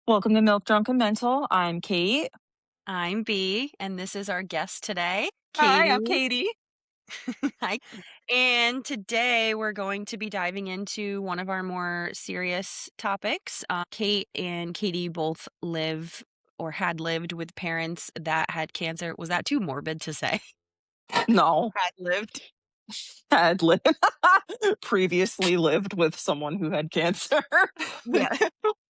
Welcome to Milk Drunk and Mental. I'm Cait. I'm B, and this is our guest today, Hi, I'm Catie. Catie. Hi. And today we're going to be diving into one of our more serious topics. Cait and Catie both live or had lived with parents that had cancer. Was that too morbid to say? No, Had lived. had lived previously lived with someone who had cancer. Yeah.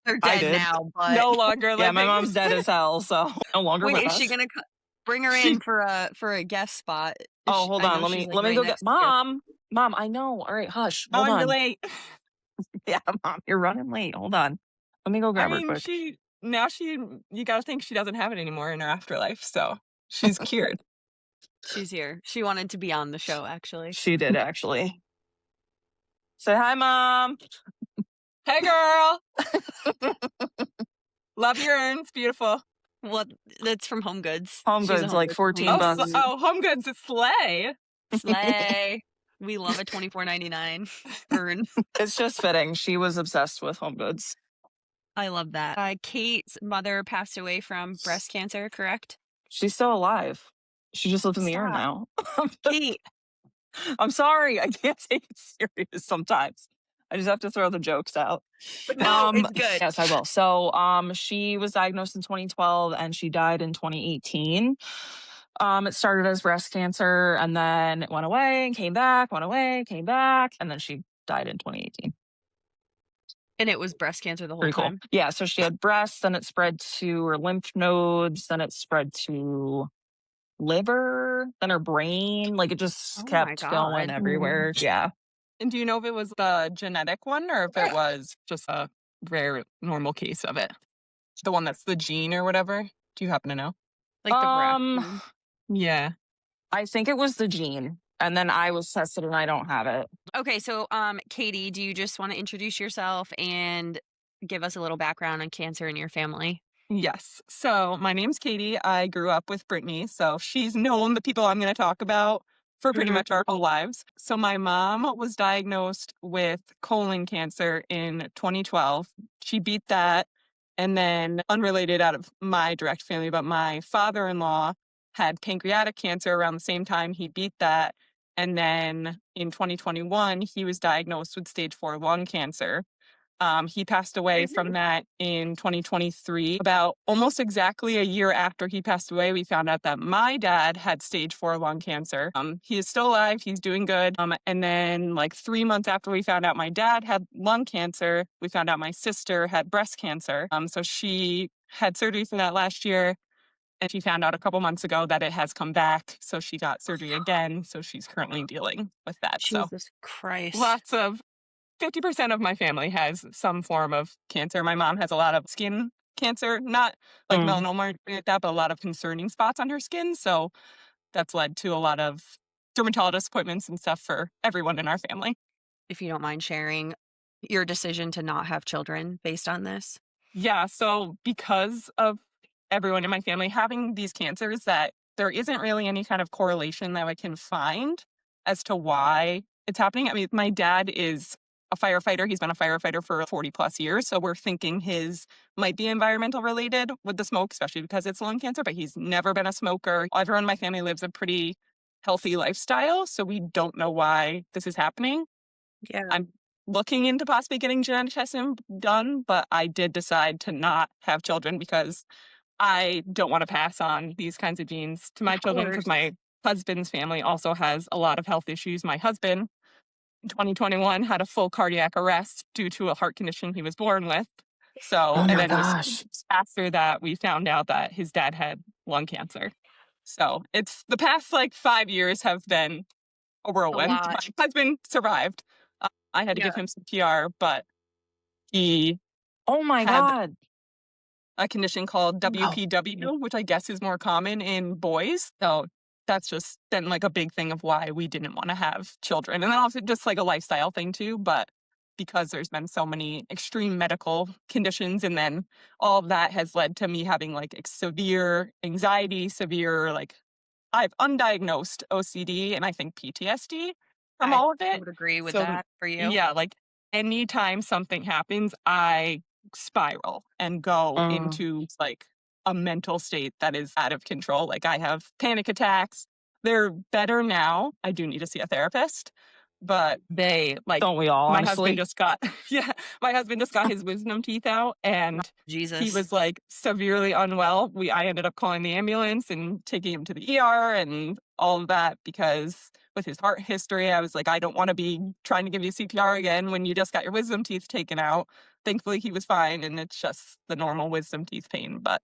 They're I dead did. now, but No longer Yeah, my living. mom's dead as hell, so no longer wait, with is she us. gonna bring her in She. for a guest spot? Oh, hold I on. know Let she's me like let me right go get next to you. mom. Mom, I know. All right, hush. Hold On you're on. late. Yeah, mom, you're running late. Hold on. Let me go I grab her mean, quick. you gotta think she doesn't have it anymore in her afterlife, so she's cured. She's here. She wanted to be on the show, actually. She did actually. Say hi, mom. Hey, girl. Love your urns. Beautiful. Well, that's from Home Goods. Home She's a Goods, Home like Goods 14 Oh, queen. bucks. Home Goods is slay. Slay. We love a $24.99 urn. It's just fitting. She was obsessed with Home Goods. I love that. Kate's mother passed away from breast cancer, correct? She's still alive. She just lives in the urn Stop. now. Kate. I'm sorry. I can't take it serious sometimes. I just have to throw the jokes out. No, it's good. Yes, I will. So, she was diagnosed in 2012 and she died in 2018. It started as breast cancer and then it went away and came back, went away, came back, and then she died in 2018. And it was breast cancer the whole Pretty cool. time. Yeah. So she had breasts, then it spread to her lymph nodes, then it spread to liver, then her brain. Like it just Oh my kept going God. everywhere. Yeah. And do you know if it was the genetic one or if it was just a rare, normal case of it? The one that's the gene or whatever? Do you happen to know? Like the breast. Um, Yeah. I think it was the gene. And then I was tested and I don't have it. Okay, so Katie, do you just want to introduce yourself and give us a little background on cancer in your family? Yes. So my name's Catie. I grew up with Brittany. So she's known the people I'm going to talk about for pretty Mhm. much our whole lives. So my mom was diagnosed with colon cancer in 2012. She beat that. And then, unrelated out of my direct family, but my father in law had pancreatic cancer around the same time. He beat that. And then in 2021, he was diagnosed with stage 4 lung cancer. He passed away from that in 2023. About almost exactly a year after he passed away, we found out that my dad had stage 4 lung cancer. He is still alive. He's doing good. And then, like 3 months after we found out my dad had lung cancer, we found out my sister had breast cancer. So she had surgery for that last year. And she found out a couple months ago that it has come back. So she got surgery again. So she's currently dealing with that. So Jesus Christ. lots of 50% of my family has some form of cancer. My mom has a lot of skin cancer, not like Mm. melanoma or anything like that, but a lot of concerning spots on her skin. So that's led to a lot of dermatologist appointments and stuff for everyone in our family. If you don't mind sharing your decision to not have children based on this. Yeah. So because of everyone in my family having these cancers, that there isn't really any kind of correlation that I can find as to why it's happening. I mean, my dad is a firefighter. He's been a firefighter for 40 plus years. So we're thinking his might be environmental related with the smoke, especially because it's lung cancer, but he's never been a smoker. Everyone in my family lives a pretty healthy lifestyle. So we don't know why this is happening. Yeah. I'm looking into possibly getting genetic testing done, but I did decide to not have children because I don't want to pass on these kinds of genes to my Of children because course. my husband's family also has a lot of health issues. My husband in 2021 had a full cardiac arrest due to a heart condition he was born with. So, Oh and my then it was gosh. after that we found out that his dad had lung cancer. So it's the past like 5 years have been a A whirlwind. My lot. husband survived. I had to Yeah. give him CPR, but he Oh my had God. a condition called Wow. WPW, which I guess is more common in boys. So that's just been like a big thing of why we didn't want to have children. And then also just like a lifestyle thing too. But because there's been so many extreme medical conditions, and then all of that has led to me having like severe anxiety, severe, like I have undiagnosed OCD and I think PTSD from I all of it. would agree with So that for you. yeah, like anytime something happens, I spiral and go Mm. into like a mental state that is out of control. Like I have panic attacks. They're better now. I do need to see a therapist, but they like Don't we all, my husband honestly? just got yeah, my husband just got his wisdom teeth out and he Jesus. was like severely unwell. I ended up calling the ambulance and taking him to the ER and all of that because with his heart history, I was like, I don't want to be trying to give you CPR again when you just got your wisdom teeth taken out. Thankfully, he was fine, and it's just the normal wisdom teeth pain. But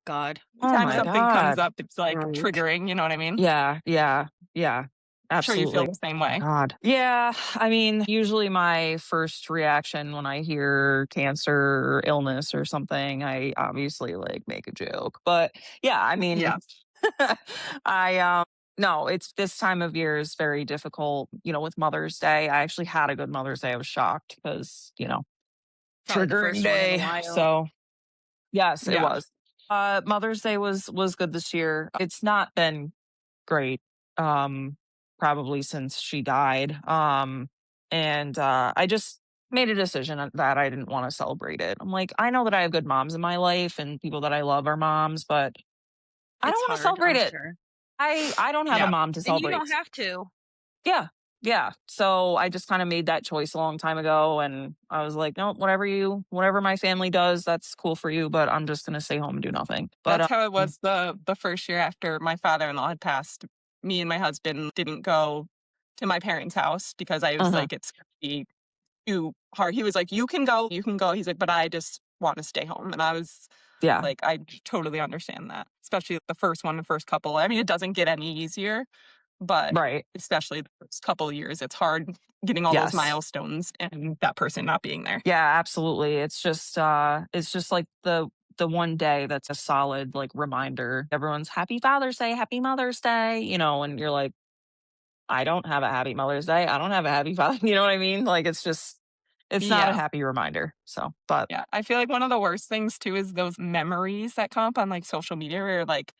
God. Oh anytime my something comes God. up, it's like Right. triggering. You know what I mean? Yeah, yeah, yeah. I'm sure you feel Absolutely. the same Oh my way. God. Yeah, I mean, usually my first reaction when I hear cancer or illness or something, I obviously like make a joke. But yeah, I mean, Yeah, I no, it's this time of year is very difficult, with Mother's Day. I actually had a good Mother's Day. I was shocked because, Probably the triggering first one in a day. while. So, yes, it yeah. was. Mother's Day was good this year. It's not been great, um, probably since she died. And I just made a decision that I didn't want to celebrate it. I'm like, I know that I have good moms in my life and people that I love are moms, but I don't It's want to hard, celebrate I'm it. sure. I don't have a Yeah. mom to And you celebrate. don't have to. Yeah. Yeah. So I just kind of made that choice a long time ago and I was like, no, whatever my family does, that's cool for you, but I'm just gonna stay home and do nothing. But That's how it was the first year after my father-in-law had passed. Me and my husband didn't go to my parents' house because I was uh like, it's gonna be too hard. He was like, you can go, you can go. He's like, but I just want to stay home. And I was yeah, like, I totally understand that, especially the first one, the first couple. I mean, it doesn't get any easier, but right. especially the first couple of years, it's hard getting all those Yes. milestones and that person not being there. Yeah, absolutely. It's just like the one day that's a solid like reminder. Everyone's happy Father's Day, happy Mother's Day, and you're like, I don't have a happy Mother's Day. I don't have a happy Father, you know what I mean? Like it's not a Yeah. happy reminder. So, but Yeah. I feel like one of the worst things too is those memories that come up on like social media where like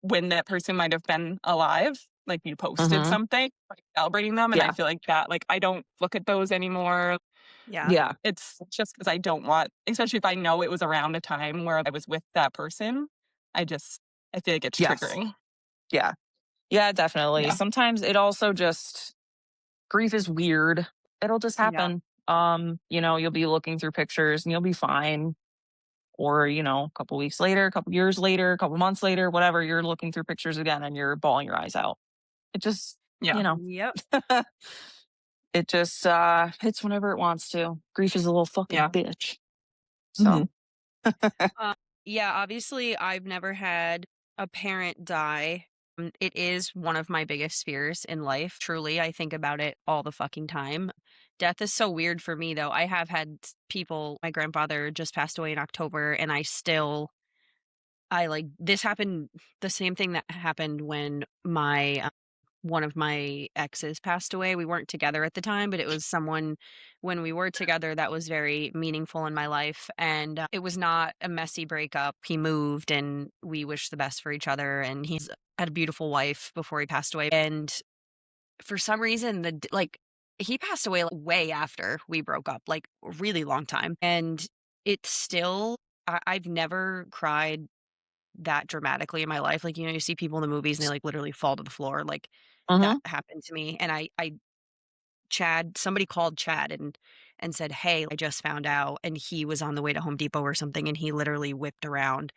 when that person might have been alive, like you posted mhm. something, like celebrating them. And I Yeah. feel like that, like I don't look at those anymore. Yeah. Yeah. It's just because I don't want, especially if I know it was around a time where I was with that person. I just, I feel like it's Yes. triggering. Yeah. Yeah, definitely. Yeah. Sometimes it also just grief is weird. It'll just Yeah. happen. You'll be looking through pictures and you'll be fine. Or, a couple weeks later, a couple years later, a couple months later, whatever, you're looking through pictures again and you're bawling your eyes out. It just, Yeah. Yep. it just hits whenever it wants to. Grief is a little fucking Yeah. bitch. Hmm. So, Um, yeah, obviously, I've never had a parent die. It is one of my biggest fears in life. Truly, I think about it all the fucking time. Death is so weird for me, though. I have had people, my grandfather just passed away in October, and I like, this happened, the same thing that happened when one of my exes passed away. We weren't together at the time, but it was someone when we were together that was very meaningful in my life. And it was not a messy breakup. He moved and we wished the best for each other. And he's had a beautiful wife before he passed away. And for some reason, he passed away like, way after we broke up, like a really long time. And it's still, I've never cried that dramatically in my life. Like, you see people in the movies and they like literally fall to the floor. Like that mhm, happened to me. And somebody called Chad and said, "Hey, I just found out." And he was on the way to Home Depot or something. And he literally whipped around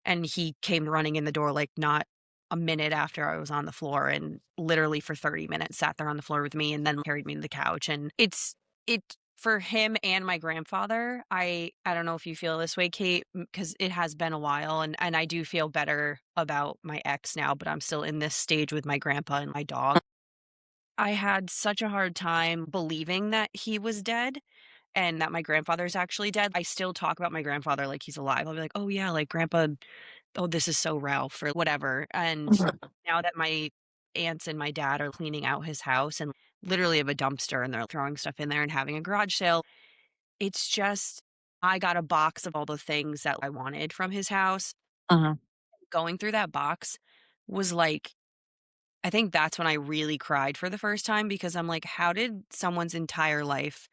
and he came running in the door, like not a minute after I was on the floor and literally for 30 minutes sat there on the floor with me and then carried me to the couch. And it for him and my grandfather, I don't know if you feel this way, Kate, because it has been a while and I do feel better about my ex now, but I'm still in this stage with my grandpa and my dog. I had such a hard time believing that he was dead and that my grandfather's actually dead. I still talk about my grandfather like he's alive. I'll be like, "Oh yeah, like grandpa, oh this is so Ralph," or whatever. And mhm, now that my aunts and my dad are cleaning out his house and literally have a dumpster and they're throwing stuff in there and having a garage sale, it's just I got a box of all the things that I wanted from his house. mhm. Going through that box was like I think that's when I really cried for the first time because I'm like, how did someone's entire life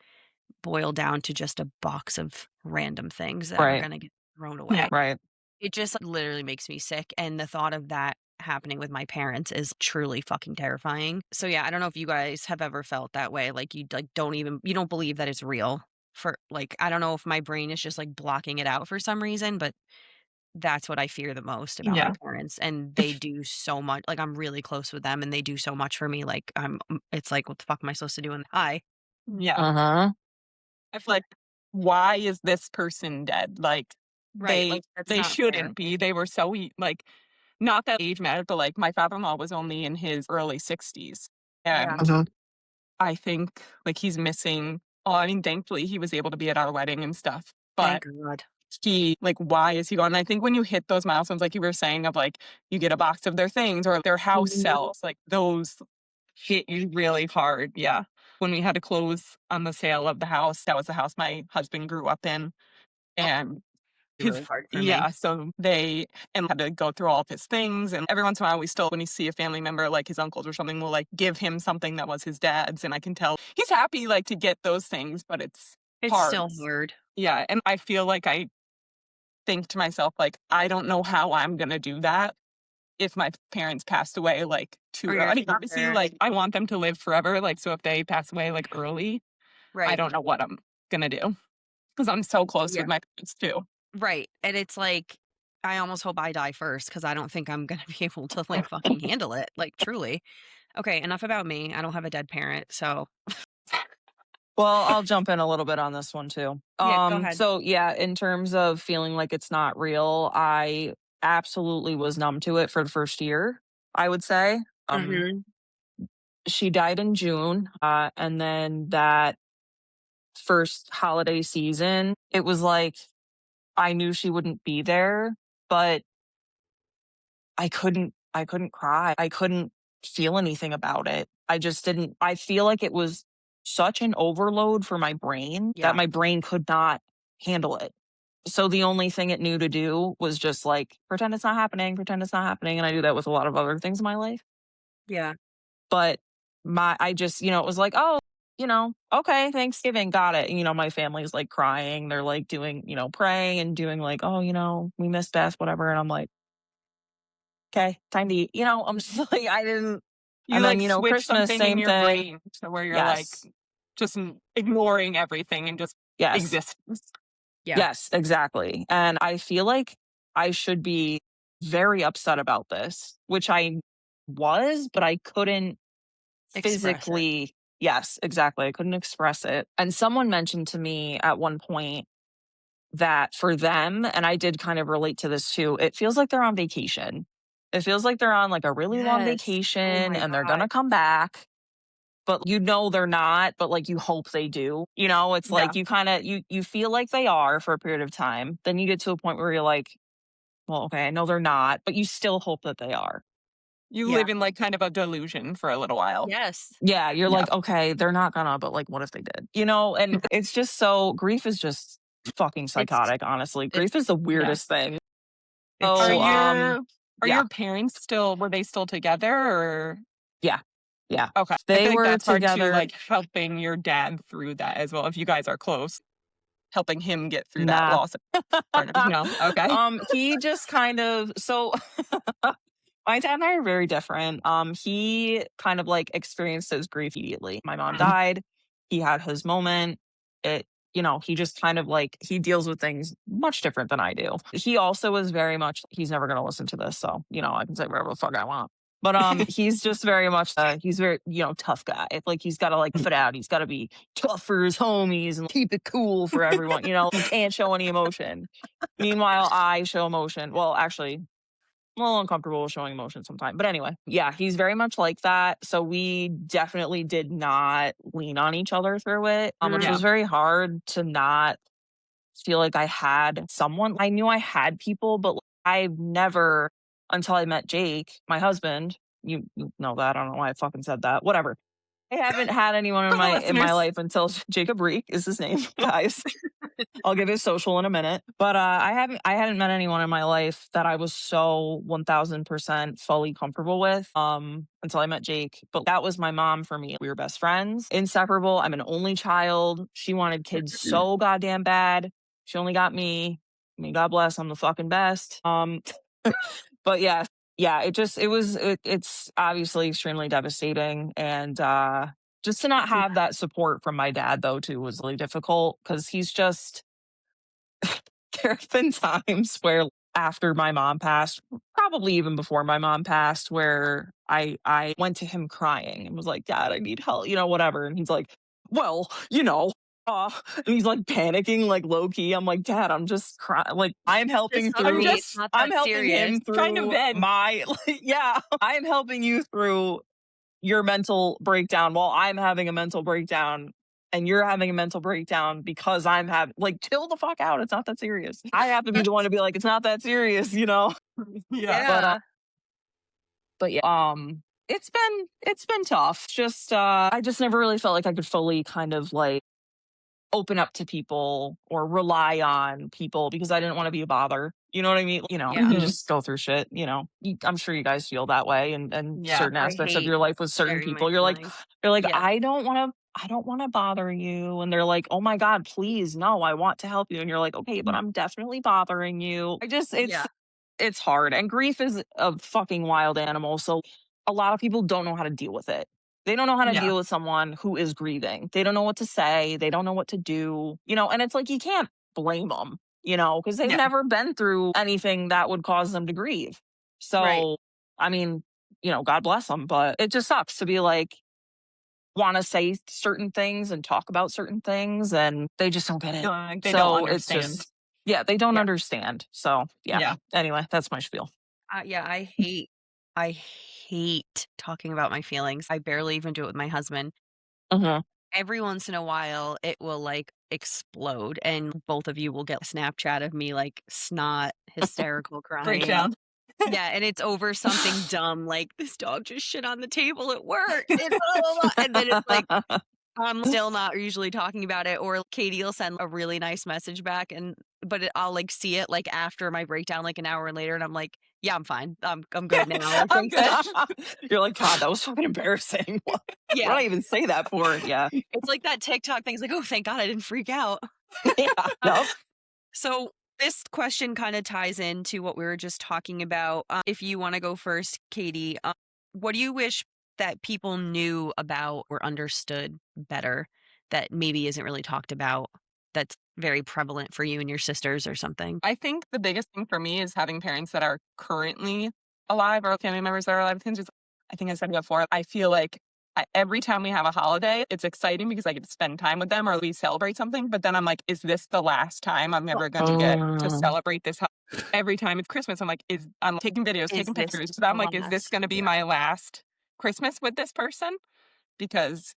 boil down to just a box of random things that are gonna get thrown away. Right. It just literally makes me sick, and the thought of that happening with my parents is truly fucking terrifying. So, yeah, I don't know if you guys have ever felt that way, like, you, like, you don't believe that it's real for like, I don't know if my brain is just, like, blocking it out for some reason, but that's what I fear the most about my Yeah. parents, and they do so much like, I'm really close with them, and they do so much for me, like, it's like, "What the fuck am I supposed to do?" And hi. Yeah. Uh-huh. I feel like, why is this person dead? Like, Right, like, that's they not fair. shouldn't be. They were so like, not that age mattered, but like my father-in-law was only in his early 60s. Yeah, And I think like he's missing, I mean, thankfully he was able to be at our wedding and stuff. thank But God. he like, why is he gone? And I think when you hit those milestones, like you were saying, of like you get a box of their things or their house Mhm. sells, like those hit you really hard. Yeah. When we had to close on the sale of the house, that was the house my husband grew up in. And Really his hard for me. yeah, so they and had to go through all of his things, and every once in a while, we still when you see a family member, like his uncles or something, will, like, give him something that was his dad's, and I can tell he's happy, like, to get those things, but it's It's hard. still hard Yeah, and I feel like I think to myself, like, I don't know how I'm gonna do that if my parents passed away, like, too for early. your I mean, obviously, sister. like, I want them to live forever, like, so if they pass away, like, early, I Right. don't know what I'm gonna do because 'cause I'm so close Yeah. with my parents too. Right, and it's like, I almost hope I die first because I don't think I'm gonna be able to, like, fucking handle it, like, truly. Okay, enough about me. I don't have a dead parent, so Well, I'll jump in a little bit on this one too. yeah, go ahead. So yeah, in terms of feeling like it's not real, I absolutely was numb to it for the first year, I would say. Mhm. She died in June, and then that first holiday season, it was like I knew she wouldn't be there, but I couldn't cry. I couldn't feel anything about it. I just didn't I feel like it was such an overload for my brain that Yeah, my brain could not handle it. So the only thing it knew to do was just like pretend it's not happening, pretend it's not happening, and I do that with a lot of other things in my life. yeah, But I just, it was like, "Oh, okay, Thanksgiving, got it." My family's like crying. They're like doing, praying and doing like, "Oh, we missed Beth, whatever." And I'm like, "Okay, time to eat." I'm just like, I didn't. You, And then, like, switch Christmas, something in same your thing. brain to where you're, like, Yes. just ignoring everything and just Yes. existence. yeah, Yes, exactly. And I feel like I should be very upset about this, which I was, but I couldn't express it. physically. Yes, exactly. I couldn't express it. And someone mentioned to me at one point that for them, and I did kind of relate to this too, it feels like they're on vacation. It feels like they're on like a really long Yes. Oh vacation my and they're going god. to come back, but they're not, but like you hope they do. It's Yeah. like you kind of you feel like they are for a period of time. Then you get to a point where you're like, well, okay, I know they're not, but you still hope that they are. You Yeah. live in, like, kind of a delusion for a little while. Yes. Yeah, you're Yeah. like, okay, they're not gonna, but like, what if they did? And it's just grief is just fucking It's psychotic, honestly. it's Grief is the Yeah. weirdest thing. it's Are So, so yeah, your parents still were they still together or yeah, yeah. okay. I They feel like were that's hard too, together. like, helping your dad through that as well, if you guys are close, helping him get through that Nah. loss of partner. No? Okay. He just kind of my dad and I are very different. He kind of like experienced his grief immediately. My mom Mhm. died. He had his moment. It, he just kind of like he deals with things much different than I do. He also is very much he's never gonna listen to this, so I can say whatever the fuck I want. But he's just very much he's very, tough guy. It's like he's gotta like fit out. He's gotta be tough for his homies and keep it cool for everyone. He can't show any emotion. Meanwhile, I show emotion. Well, actually, I'm a little uncomfortable showing emotion sometimes. But anyway, yeah, he's very much like that. So we definitely did not lean on each other through it, which Yeah. was very hard to not feel like I had someone. I knew I had people, but I've never, until I met Jake, my husband, you know that. I don't know why I fucking said that. Whatever. I haven't had anyone in For the my listeners. life until Jacob Reek is his name, guys. I'll give his social in a minute. But I hadn't met anyone in my life that I was so 1000% fully comfortable with until I met Jake. But that was my mom for me. We were best friends, inseparable. I'm an only child. She wanted kids so goddamn bad. She only got me. I mean, God bless, I'm the fucking best. But yeah, it's obviously extremely devastating. And just to not have that support from my dad though too was really difficult because he's just there have been times where after my mom passed, probably even before my mom passed, where I went to him crying and was like, Dad, I need help, whatever. And he's like, well, and he's like panicking, like low key. I'm like, Dad, I'm just crying. Like I'm helping Just hug through. me. It's not I'm that helping serious. him Trying to through vent. my yeah. I'm helping you through your mental breakdown while I'm having a mental breakdown and you're having a mental breakdown because I'm having like chill the fuck out. It's not that serious. I have to be the one to be like, it's not that serious, Yeah. Yeah. But yeah, it's been tough. Just I just never really felt like I could fully kind of like open up to people or rely on people because I didn't want to be a bother. You know what I mean? Yeah. You just go through shit, I'm sure you guys feel that way and Yeah. certain I aspects of hate your life with certain sharing my people. feelings. You're like, Yeah. I don't want to bother you. And they're like, oh my God, please, no, I want to help you. And you're like, okay, but I'm definitely bothering you. Yeah. It's hard. And grief is a fucking wild animal. So a lot of people don't know how to deal with it. They don't know how to Yeah. deal with someone who is grieving. They don't know what to say. They don't know what to do, and it's like you can't blame them, because they've Yeah. never been through anything that would cause them to grieve. Right. So, I mean, God bless them, but it just sucks to be like, want to say certain things and talk about certain things, and they just don't get it. Like they don't So it's understand. just, yeah, they don't Yeah. understand. So, yeah. Yeah. Anyway, that's my spiel. Yeah, I hate talking about my feelings. I barely even do it with my husband. Mhm. Every once in a while, it will like explode, and both of you will get a Snapchat of me like snot, hysterical crying. Breakdown. Yeah, and it's over something dumb like this dog just shit on the table at work, and blah, blah, blah. And then it's like I'm still not usually talking about it, or Katie will send a really nice message back, I'll like see it like after my breakdown, like an hour later, and I'm like, yeah, I'm fine, I'm good now. Like, I'm good. You're like, God, that was fucking embarrassing. What did Yeah, I even say that for? Yeah. it's like that TikTok thing. It's like, oh, thank God I didn't freak out. Yeah. Yep. So this question kind of ties into what we were just talking about. If you want to go first, Katie, what do you wish that people knew about or understood better that maybe isn't really talked about that's very prevalent for you and your sisters or something? I think the biggest thing for me is having parents that are currently alive or family members that are alive. I think I said before, I feel like every time we have a holiday, it's exciting because I get to spend time with them or we celebrate something. But then I'm like, is this the last time I'm ever going to get to celebrate this? Every time it's Christmas, I'm taking videos, taking pictures. So I'm like, is this going to be my last Christmas with this person? Because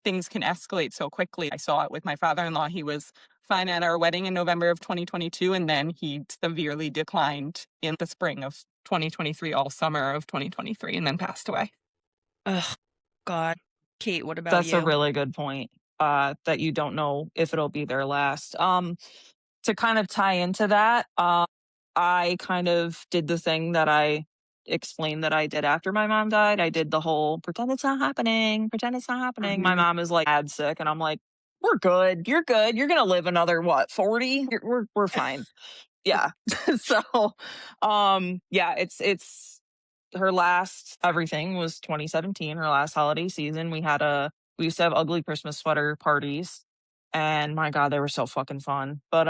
things can escalate so quickly. I saw it with my father-in-law. He was fine at our wedding in November of 2022, and then he severely declined in the spring of 2023, all summer of 2023, and then passed away. Ugh, God. Cait, what about That's a you? really good point. That you don't know if it'll be their last. To kind of tie into that, I kind of did the thing that I explained that I did after my mom died. I did the whole pretend it's not happening, pretend it's not happening. My mom is like bad sick, and I'm like, we're good. You're good. You're gonna live another what, 40? We're fine. Yeah. So, yeah, it's her last everything was 2017. Her last holiday season. We used to have ugly Christmas sweater parties, and my God, they were so fucking fun. But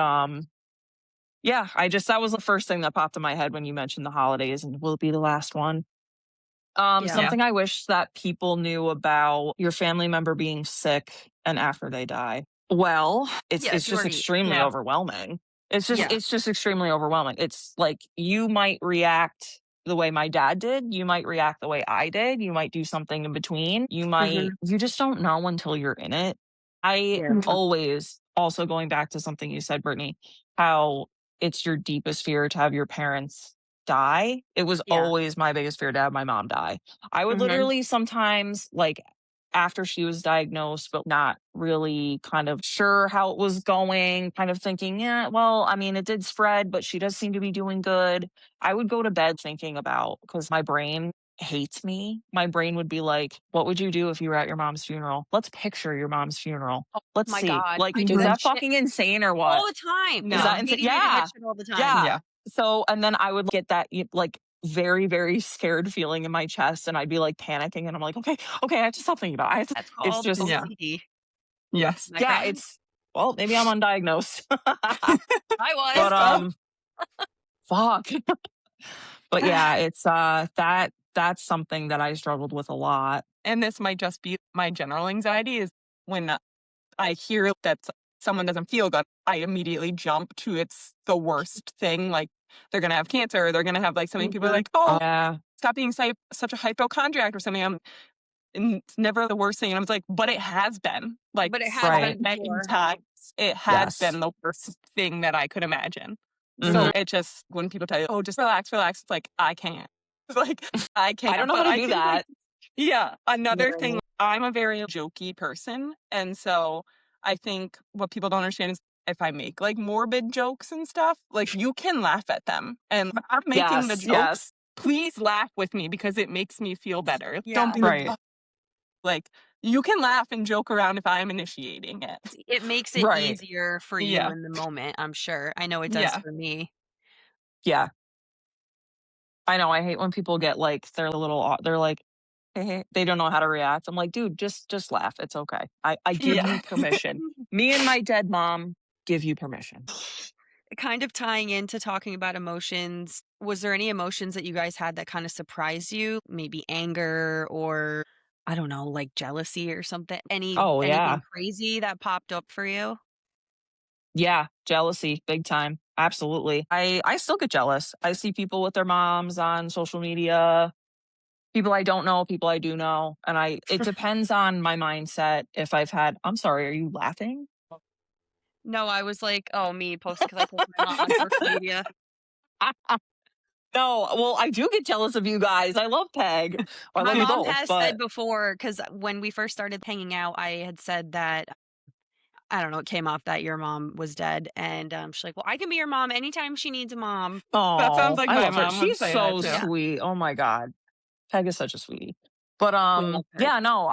yeah, that was the first thing that popped in my head when you mentioned the holidays and will it be the last one? Yeah. Something I wish that people knew about your family member being sick and after they die. Well, it's Yeah, if you just already, extremely overwhelming. yeah, It's just extremely overwhelming. It's like you might react the way my dad did, you might react the way I did, you might do something in between. You just don't know until you're in it. I yeah, always also going back to something you said, Brittany, how it's your deepest fear to have your parents die. It was yeah. always my biggest fear to have my mom die. I would literally sometimes like after she was diagnosed, but not really kind of sure how it was going, kind of thinking, yeah, well, I mean, it did spread, but she does seem to be doing good. I would go to bed thinking about, because my brain hates me. My brain would be like, what would you do if you were at your mom's funeral? Let's picture your mom's funeral. Oh Let's my see. God. Like, I do is that that shit fucking insane or all what? the time. Is No. that insane? Katie, we do that Yeah. shit all the time. Yeah. Yeah. So, and then I would get that like very, very scared feeling in my chest, and I'd be like panicking, and I'm like, okay, I have to stop thinking about it. That's It's called just, Yeah. OCD. Yes. Am I yeah, correct? it's, well, maybe I'm undiagnosed. I was. But, Oh, fuck. But yeah, it's, that's something that I struggled with a lot. and this might just be my general anxiety is when I hear that someone doesn't feel good, I immediately jump to it's the worst thing. Like they're going to have cancer, or they're going to have like something. People are Mhm. like, oh, Yeah. stop being such a hypochondriac or something. And it's never the worst thing. And I was like, but it has been like But it has Right. been many before. times. It has Yes. been the worst thing that I could imagine. Mhm. So it just, when people tell you, oh, just relax, it's like, I can't. It's like, I can't. I don't know how But to I do think like, that. yeah, another thing, Literally. I'm a very jokey person. And so I think what people don't understand is if I make like morbid jokes and stuff, like you can laugh at them. And I'm making the Yes. jokes. Yes. Please laugh with me because it makes me feel better. Yeah. Don't be like, Right. "Oh," like you can laugh and joke around if I'm initiating it. It makes it Right. easier for you Yeah. in the moment, I'm sure. I know it does Yeah. for me. Yeah. I know. I hate when people get like, they're like, hey, they don't know how to react. I'm like, dude, just laugh. It's okay. I give Yeah. you permission. Me and my dead mom give you permission. Kind of tying into talking about emotions, was there any emotions that you guys had that kind of surprised you? Maybe anger or I don't know, like jealousy or something? Oh yeah. Anything crazy that popped up for you? Yeah. Jealousy, big time. Absolutely. I still get jealous. I see people with their moms on social media, people I don't know, people I do know. And it depends on my mindset. If I've had, I'm sorry, are you laughing? No, I was like, oh, me post because I post my mom on social media. No, well, I do get jealous of you guys. I love Peg. I My love you mom both, has but said before, because when we first started hanging out, I had said that I don't know, it came off that your mom was dead, and she's like, "Well, I can be your mom anytime she needs a mom." That sounds oh, like I my love her. mom would She's say that so too. Yeah, sweet. Oh my God. Peg is such a sweetie. But we love her. yeah, no,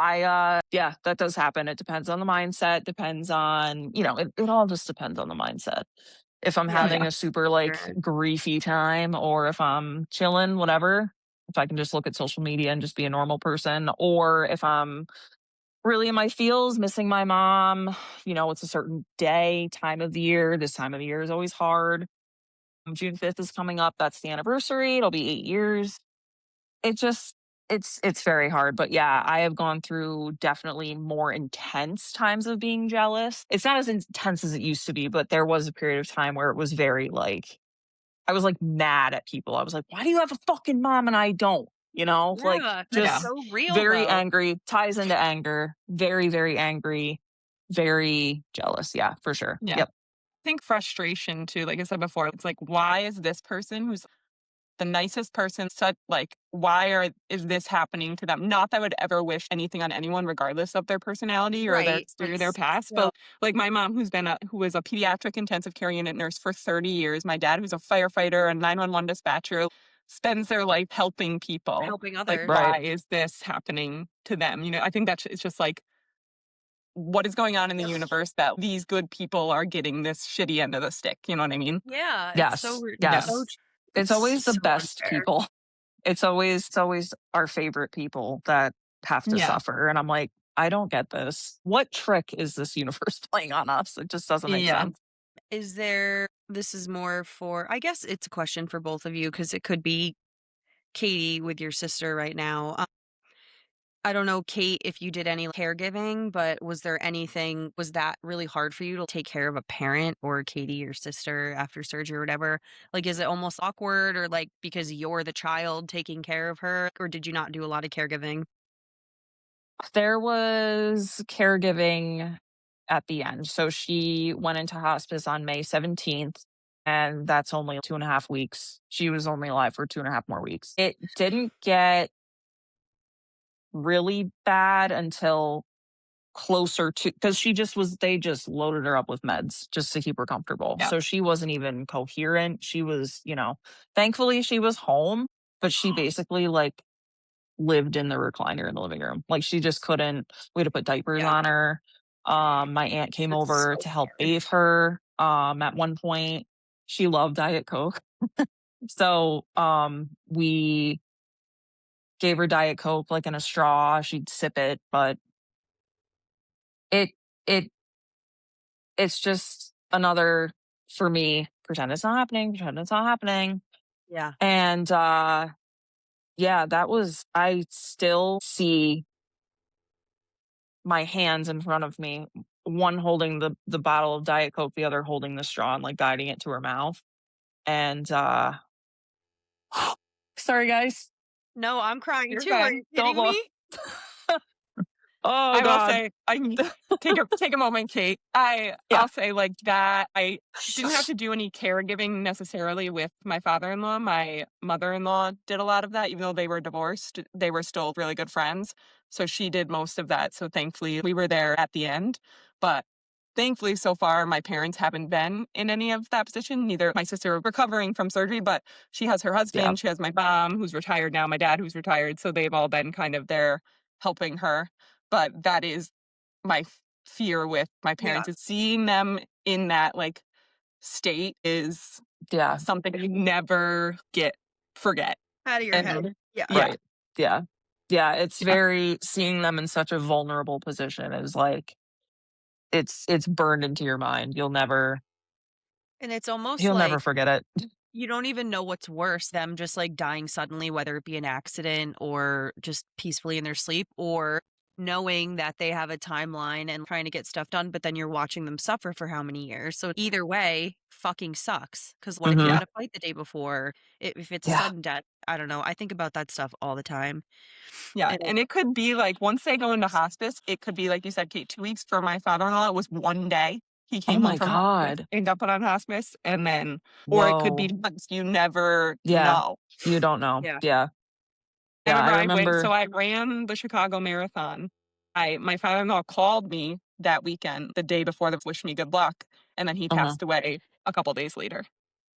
yeah, that does happen. It depends on the mindset, depends on, it all just depends on the mindset. If I'm Yeah, having Yeah. a super like sure. griefy time, or if I'm chilling, whatever, if I can just look at social media and just be a normal person, or if I'm really in my feels, missing my mom, it's a certain day, time of the year. This time of the year is always hard. June 5th is coming up. That's the anniversary. It'll be 8 years. It just, it's very hard. But yeah, I have gone through definitely more intense times of being jealous. It's not as intense as it used to be, but there was a period of time where it was very like, I was like mad at people. I was like, why do you have a fucking mom and I don't? Like Yeah, that's Yeah. just so real, very though. angry, ties into anger, very, very angry, very jealous. Yeah, for sure. Yeah. Yep. I think frustration too, like I said before, it's like, why is this person who's the nicest person such like is this happening to them? Not that I would ever wish anything on anyone, regardless of their personality or their Right, but history or their past. still But like my mom, who was a pediatric intensive care unit nurse for 30 years, my dad, who's a firefighter and 911 dispatcher, spends their life helping people. helping Like, others. Right. why is this happening to them? I think it's just like, what is going on in the universe that these good people are getting this shitty end of the stick? You know what I mean? Yeah, it's so Yes. Yeah. so Yes. It's it's always the so best unfair. people. It's always our favorite people that have to Yeah. suffer. And I'm like, I don't get this. What trick is this universe playing on us? It just doesn't make Yeah. sense. This is more for, I guess it's a question for both of you because it could be Katie with your sister right now. I don't know, Cait, if you did any caregiving, but was that really hard for you to take care of a parent or Katie, your sister, after surgery or whatever? Like, is it almost awkward or like because you're the child taking care of her? Or did you not do a lot of caregiving? There was caregiving at the end. So she went into hospice on May 17th, and that's only 2.5 weeks. She was only alive for 2.5 more weeks. It didn't get really bad until closer to, because they just loaded her up with meds just to keep her comfortable. Yeah. So she wasn't even coherent. She was, thankfully she was home, but she basically like lived in the recliner in the living room. Like she just couldn't, we had to put diapers Yeah. on her. My aunt came That's over so to help hard. bathe her. At one point she loved Diet Coke. So we gave her Diet Coke like in a straw. She'd sip it, but it it it's just another, for me, pretend it's not happening, pretend it's not happening. Yeah. And yeah, I still see my hands in front of me, one holding the bottle of Diet Coke, the other holding the straw and like guiding it to her mouth. And sorry guys, No, I'm crying You're too. Are fine. you don't kidding look. me? Oh I will God. say, I can take a moment, Cait. Yeah. I'll say like that. I didn't have to do any caregiving necessarily with my father-in-law. My mother-in-law did a lot of that, even though they were divorced. They were still really good friends, so she did most of that. So thankfully, we were there at the end. But thankfully, so far, my parents haven't been in any of that position. Neither my sister recovering from surgery, but she has her Yeah. husband. She has my mom, who's retired now. My dad, who's retired. So they've all been kind of there helping her. But that is my fear with my parents, is seeing them in that like state is Yeah. something you never forget. Out of your head. And Yeah. yeah, Right. Yeah. Yeah. It's Yeah. very, seeing them in such a vulnerable position is like, it's burned into your mind. You'll never And it's almost like forget it. you don't even know what's worse, them just like dying suddenly, whether it be an accident or just peacefully in their sleep, or knowing that they have a timeline and trying to get stuff done, but then you're watching them suffer for how many years. So either way, fucking sucks. Because what if you Mhm. had a fight the day before? If it's a Yeah. sudden death, I don't know. I think about that stuff all the time. Yeah. And And it could be like once they go into hospice, it could be like you said, Cait, 2 weeks. For my father-in-law, it was one day. He Oh came home my from hospice God. and got put on hospice, and then or it could be Whoa. months. You never Yeah. know. You don't know. yeah, Yeah. I Yeah. I remember remember. I ran the Chicago Marathon. My father-in-law called me that weekend, the day before, to wish me good luck, and then he Uh-huh. passed away a couple days later.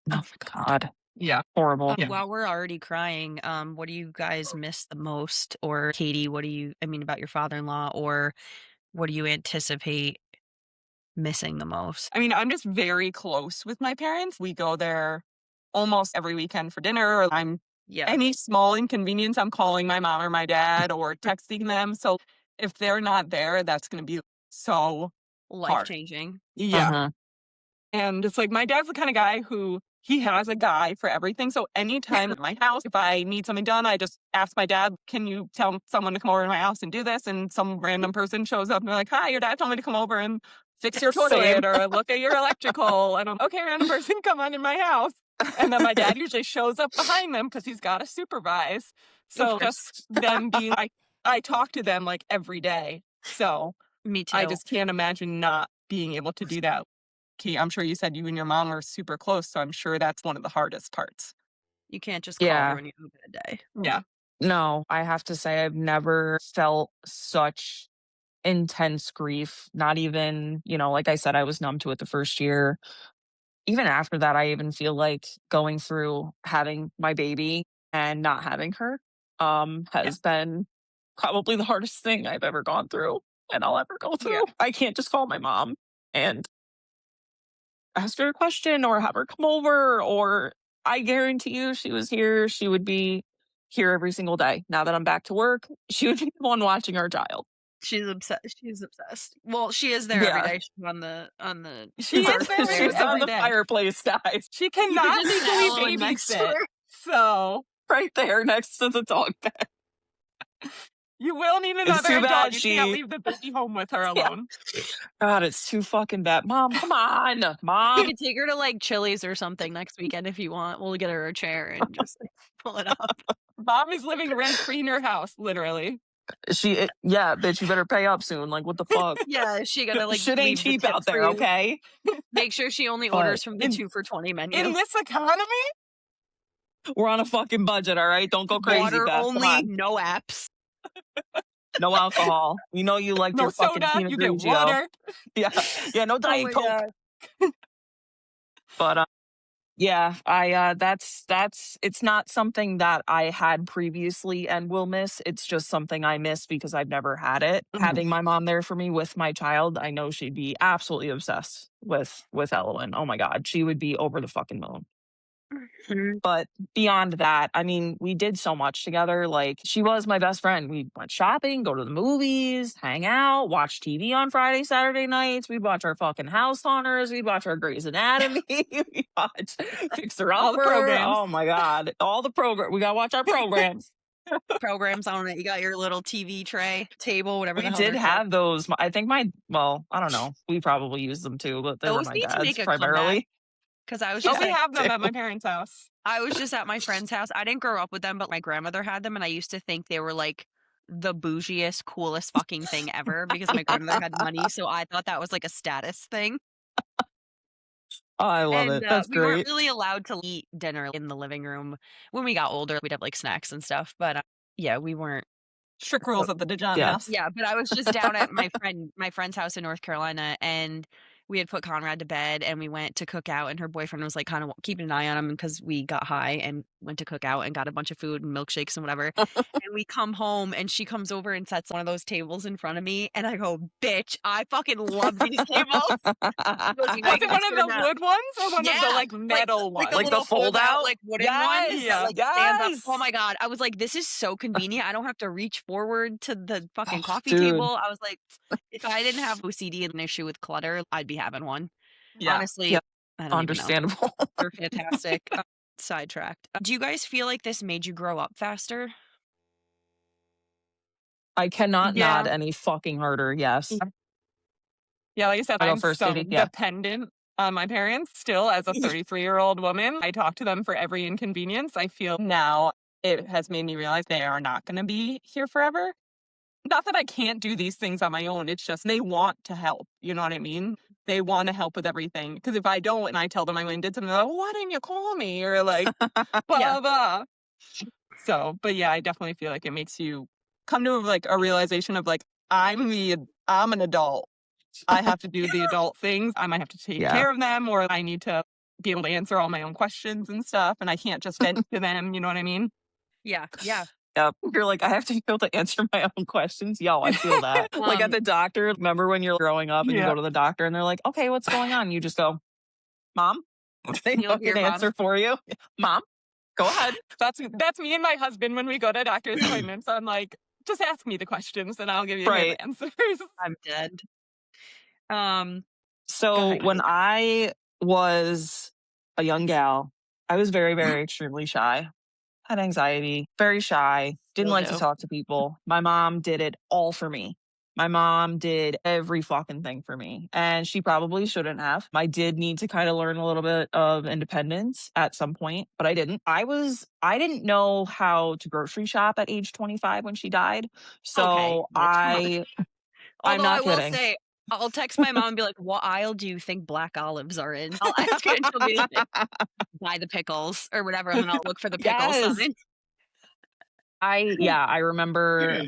Oh Oh my God. Yeah. Horrible. Yeah. while we're already crying, what do you guys miss the most? Or Katie, about your father-in-law, or what do you anticipate missing the most? I mean, I'm just very close with my parents. We go there almost every weekend for dinner, or Yeah, any small inconvenience, I'm calling my mom or my dad or texting them. So if they're not there, that's going to be so hard. life-changing. Yeah. Uh-huh. And it's like my dad's the kind of guy who he has a guy for everything. So anytime at my house, if I need something done, I just ask my dad, can you tell someone to come over to my house and do this? And some random person shows up and they're like, hi, your dad told me to come over and fix your Same. toilet or look at your electrical. And I'm okay, random person, come on in my house. And then my dad usually shows up behind them because he's got to supervise. So just them being like, I talk to them like every day. So Me I too. just can't imagine not being able to do that. Kate, I'm sure you said you and your mom are super close, so I'm sure that's one of the hardest parts. You can't just call her Yeah. when you have a bad day. Yeah. No, I have to say I've never felt such intense grief. Not even, like I said, I was numb to it the first year. Even after that, I even feel like going through having my baby and not having her Yeah. has been probably the hardest thing I've ever gone through and I'll ever go through. Yeah. I can't just call my mom and ask her a question or have her come over, or I guarantee you she was here, she would be here every single day. Now that I'm back to work, she would be the one watching our child. She's obsessed. She's obsessed. Well, she is there every Yeah. day. She's on the She is there She's on every the day. fireplace, guys. She You could cannot just legally yell next to babysit. her. So Right there next to the dog bed. you will need It's another too adult. bad You she. can't leave the baby home with her Yeah. alone. God, it's too fucking bad. Mom, come on. You Mom. could take her to like Chili's or something next weekend if you want. We'll get her a chair and just pull it up. Mom is living rent-free in your house, literally. Yeah, bitch, you better pay up soon. Like, what the fuck? Yeah, she gotta like Shit ain't leave the cheap tip out for there, you. okay? Make sure she only But orders from the 2 for $20 menu. In this economy, we're on a fucking budget, all right? Don't go crazy, Water Beth. Come only, on. no apps. No alcohol. We know you liked No your fucking soda, Pinot you get Grigio. water. Yeah. Yeah, no Oh Diet my Coke. God. But yeah, that's it's not something that I had previously and will miss. It's just something I miss because I've never had it. Having my mom there for me with my child, I know she'd be absolutely obsessed with Elowen. Oh my God, she would be over the fucking moon. Mhm. But beyond that, I mean, we did so much together. Like, she was my best friend. We went shopping, go to the movies, hang out, watch TV on Friday, Saturday nights. We'd watch our fucking House Hunters. We'd watch our Grey's Anatomy. We'd watch Fixer All the Upper. programs. Oh my God. All the program. We got to watch our programs. Programs on it. You got your little TV tray, table, whatever the We hell did they're called. have those. I think well, I don't know. We probably used them too, but they were Those my need to dad's make a comeback primarily. because I was Oh, just we at have them at my parents' house. my friend's house. I didn't grow up with them, but my grandmother had them, and I used to think they were like the bougiest, coolest fucking thing ever because my grandmother had money. So I thought that was like a status thing. Oh, I love And it. That's we weren't great. really allowed to eat dinner in the living room when we got older. We'd have like snacks and stuff, but yeah, we weren't. Strict rules at the DeJohn Yeah. house. Yeah, but I was just down at my friend's house in North Carolina, and we had put Conrad to bed, and we went to cook out, and her boyfriend was like kind of keeping an eye on him because we got high and went to cook out and got a bunch of food and milkshakes and whatever. And we come home, and she comes over and sets one of those tables in front of me, and I go, "Bitch, I fucking love these tables." She goes, "You know, Was you it can one of turn the that." wood ones or one of the Yeah, like metal like ones? a Like the little fold fold-out, out? like, wooden one that, Yes. like, stands up. Yes. Oh my God, I was like, "This is so convenient, I don't have to reach forward to the fucking Oh, coffee dude. table." I was like, if I didn't have OCD and an issue with clutter, I'd be having one. Yeah. Honestly, Yeah. I don't even know. Understandable. They're fantastic. Sidetracked. Do you guys feel like this made you grow up faster? I cannot Yeah. nod any fucking harder. Yes. Yeah, like I said, I go I'm first, so Katie. Yeah. dependent on my parents still as a 33-year-old woman. I talk to them for every inconvenience. I feel now it has made me realize they are not going to be here forever. Not that I can't do these things on my own. It's just they want to help. You know what I mean? They want to help with everything. Because if I don't and I tell them I went and did something, they're like, "Why didn't you call me?" Or like, blah, Yeah. blah. So, but yeah, I definitely feel like it makes you come to like a realization of like, I'm an adult. I have to do the adult things. I might have to take Yeah. care of them, or I need to be able to answer all my own questions and stuff. And I can't just vent to them. You know what I mean? Yeah, yeah. Yep. You're like, I have to be able to answer my own questions. Yo, I feel that. Like at the doctor, remember when you're growing up and you Yeah. go to the doctor and they're like, okay, what's going on? You just go, Mom. They You'll fucking hear answer for you. Mom, go ahead. That's me and my husband when we go to doctor's appointments. I'm like, just ask me the questions and I'll give you Right. his answers. I'm dead. Go So ahead, when Kate. I was a young gal, I was very, very extremely shy. Had anxiety, very shy, didn't Will like to do. talk to people. My mom did it all for me. My mom did every fucking thing for me, and she probably shouldn't have. I did need to kind of learn a little bit of independence at some point, but I didn't. I didn't know how to grocery shop at age 25 when she died. Okay, So bitch, come on. I'm Although I not will kidding. say, I'll text my mom and be like, "What aisle do you think black olives are in?" I'll ask her and she'll be like, "Buy the pickles," or whatever, and then I'll look for the pickle Yes. sign. I remember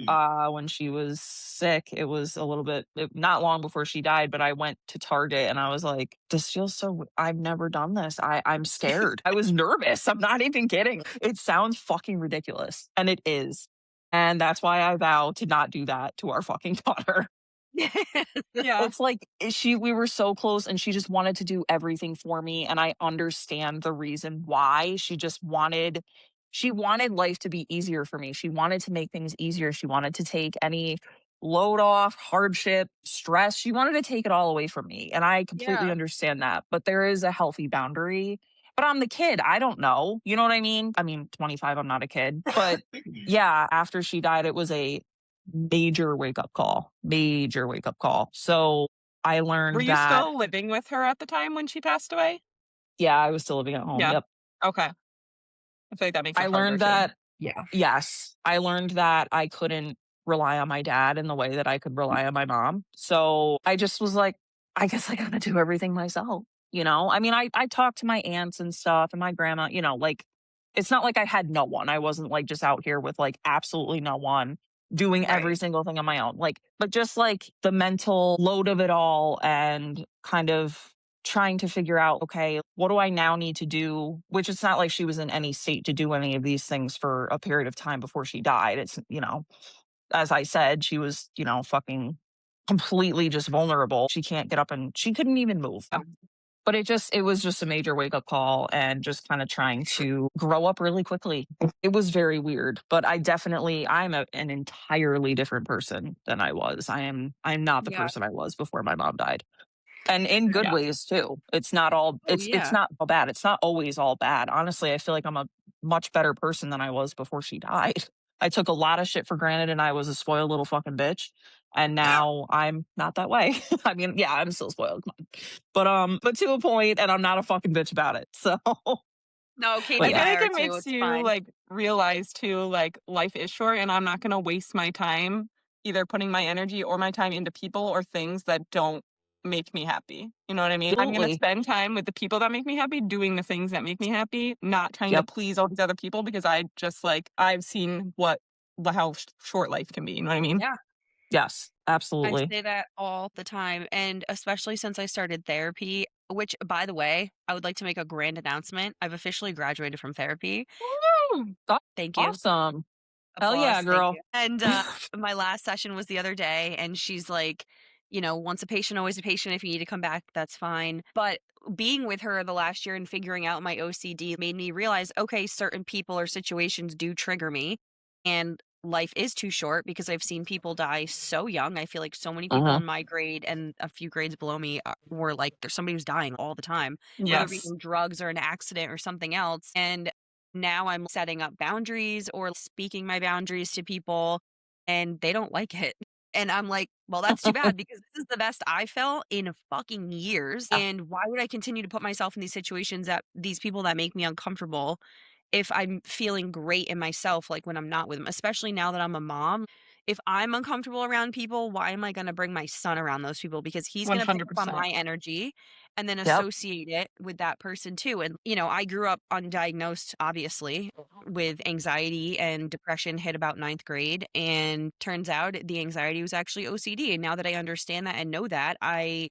when she was sick, it was a little bit not long before she died, but I went to Target and I was like, this feels so I've never done this. I'm scared. I was nervous. I'm not even kidding. It sounds fucking ridiculous. And it is. And that's why I vow to not do that to our fucking daughter. Yeah. It's like we were so close and she just wanted to do everything for me. And I understand the reason why. She wanted life to be easier for me. She wanted to make things easier. She wanted to take any load off, hardship, stress. She wanted to take it all away from me. And I completely Yeah. understand that. But there is a healthy boundary. But I'm the kid. I don't know. You know what I mean? I mean, 25, I'm not a kid. But yeah, after she died, it was a major wake up call. Major wake up call. So I Were learned you that, still living with her at the time when she passed away? yeah, I was still living at home. Yeah. Yep. Okay. I feel like that makes I it harder learned too. that, Yeah. yes, I learned that I couldn't rely on my dad in the way that I could rely on my mom. So I just was like, I guess I got to do everything myself. You know, I mean, I talked to my aunts and stuff and my grandma, like it's not like I had no one. I wasn't like just out here with like absolutely no one. doing every Right. single thing on my own. Like, but just like the mental load of it all and kind of trying to figure out, okay, what do I now need to do? Which it's not like she was in any state to do any of these things for a period of time before she died. It's, as I said, she was, fucking completely just vulnerable. She can't get up and she couldn't even move. But it was just a major wake up call and just kind of trying to grow up really quickly. It was very weird, but I'm an entirely different person than I was. I'm not the Yeah. person I was before my mom died. And in good Yeah. ways too. It's not all Oh, it's yeah. not all bad. It's not always all bad. Honestly, I feel like I'm a much better person than I was before she died. I took a lot of shit for granted and I was a spoiled little fucking bitch. And now I'm not that way. I mean, yeah, I'm still spoiled. Come on. But to a point, and I'm not a fucking bitch about it. So No, Katie but I and feel yeah. I like are it too. makes It's you fine. like realize too, like life is short and I'm not gonna waste my time either putting my energy or my time into people or things that don't make me happy. You know what I mean? I'm gonna Absolutely. spend time with the people that make me happy, doing the things that make me happy, not trying to Yep. please all these other people because I just like I've seen how short life can be. You know what I mean? Yeah. Yes. I Absolutely. say that all the time, and especially since I started therapy, which, by the way, I would like to make a grand announcement. I've officially graduated from therapy. Woo! That's Thank you. awesome. Hell yeah, Applause. Thank girl. you. And my last session was the other day, and she's like, once a patient, always a patient. If you need to come back, that's fine. But being with her the last year and figuring out my OCD made me realize, okay, certain people or situations do trigger me. And life is too short because I've seen people die so young. I feel like so many people Uh-huh. in my grade and a few grades below me were like, there's somebody who's dying all the time, whether it be Yes. from drugs or an accident or something else. And now I'm setting up boundaries or speaking my boundaries to people, and they don't like it. And I'm like, well, that's too bad because this is the best I felt in fucking years. Yeah. And why would I continue to put myself in these situations that these people that make me uncomfortable if I'm feeling great in myself, like when I'm not with them, especially now that I'm a mom? If I'm uncomfortable around people, why am I going to bring my son around those people? Because he's going to pick up on 100%. my energy and then Yep. associate it with that person too. And, I grew up undiagnosed, obviously, with anxiety and depression, hit about ninth grade. And turns out the anxiety was actually OCD. And now that I understand that and know that, I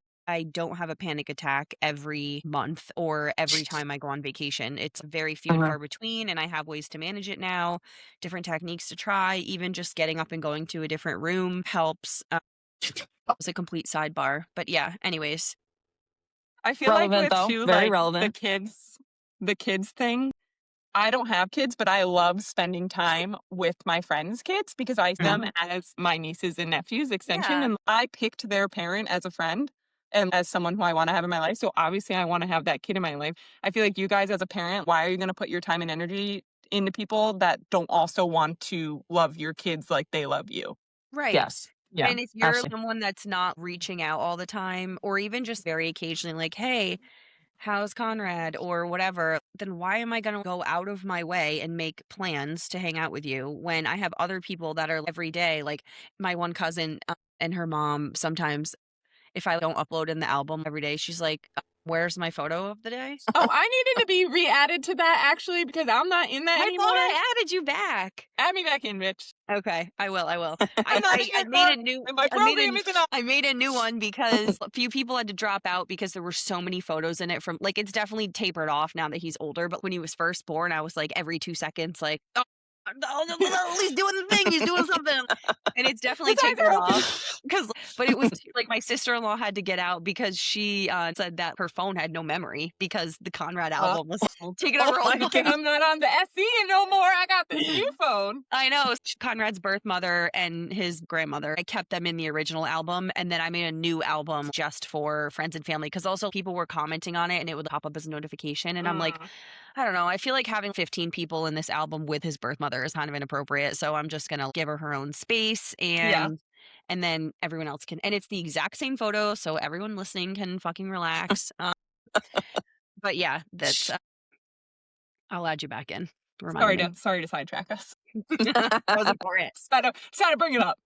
don't have a panic attack every month or every time I go on vacation. It's very few and Uh-huh. far between, and I have ways to manage it now, different techniques to try. Even just getting up and going to a different room helps. It's a complete sidebar. But yeah, anyways. I feel like Relevant with though. too, Very like relevant. the kids thing, I don't have kids, but I love spending time with my friends' kids because I see them Mhm. as my nieces and nephews extension. Yeah, And I picked their parent as a friend and as someone who I want to have in my life. So obviously I want to have that kid in my life. I feel like you guys as a parent, why are you going to put your time and energy into people that don't also want to love your kids like they love you? right. Yes. Yeah. And if you're Absolutely. someone that's not reaching out all the time, or even just very occasionally, like, hey, how's Conrad or whatever, then why am I going to go out of my way and make plans to hang out with you when I have other people that are every day? Like my one cousin and her mom, sometimes if I don't upload in the album every day, she's like, where's my photo of the day? Oh, I needed to be re-added to that actually because I'm not in that I thought anymore. I added you back. Add me back in, bitch. Okay, I will. I will. I'm not in I your made car a new. and my I made program a. isn't on. I made a new one because a few people had to drop out because there were so many photos in it. From like, it's definitely tapered off now that he's older. But when he was first born, I was like every 2 seconds, like, he's doing the thing. He's doing something, and it's definitely His eyes are tapered open. off. Because, but it was like my sister-in-law had to get out because she said that her phone had no memory because the Conrad album was taking Oh over all my the Like, god. memory. I'm not on the SE no more. I got this new phone. I know. Conrad's birth mother and his grandmother. I kept them in the original album, and then I made a new album just for friends and family because also people were commenting on it and it would pop up as a notification. And I'm like, Mm, I don't know. I feel like having 15 people in this album with his birth mother is kind of inappropriate. So I'm just going to give her own space yeah. and then everyone else can. And it's the exact same photo. So everyone listening can fucking relax. But yeah, that's, I'll add you back in. Remind me. Sorry to sidetrack us. That was important. Just had to bring it up.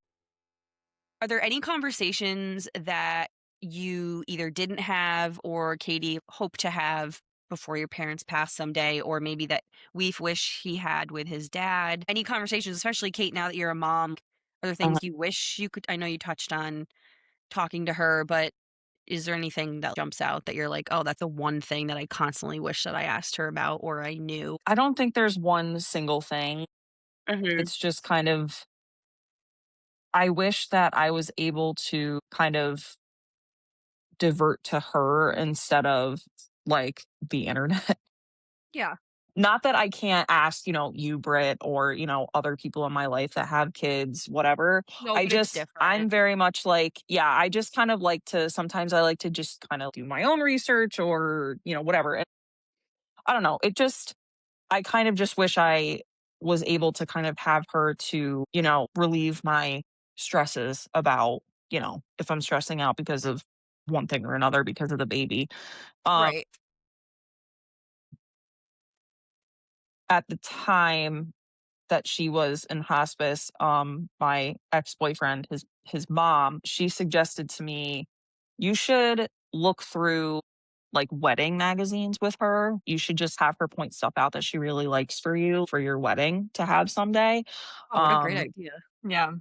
Are there any conversations that you either didn't have or Catie hope to have before your parents pass someday, or maybe that we wish he had with his dad? Any conversations, especially Cait, now that you're a mom, Are there things you wish you could I know you touched on talking to her, but is there anything that jumps out that you're like, "Oh, that's the one thing that I constantly wish that I asked her about or I knew?" I don't think there's one single thing. Mhm. It's just kind of, I wish that I was able to kind of divert to her instead of like the internet. Yeah. Not that I can't ask, you, Brit, or, other people in my life that have kids, whatever. No, but it's different. I'm very much like, yeah, I just kind of like to, sometimes I like to just kind of do my own research or, whatever. And I don't know. I kind of just wish I was able to kind of have her to, relieve my stresses about, if I'm stressing out because of one thing or another because of the baby. Um, Right. at the time that she was in hospice, my ex-boyfriend, his mom, she suggested to me, you should look through like wedding magazines with her. You should just have her point stuff out that she really likes for you for your wedding to have someday. Oh, what a great Um idea. Yeah.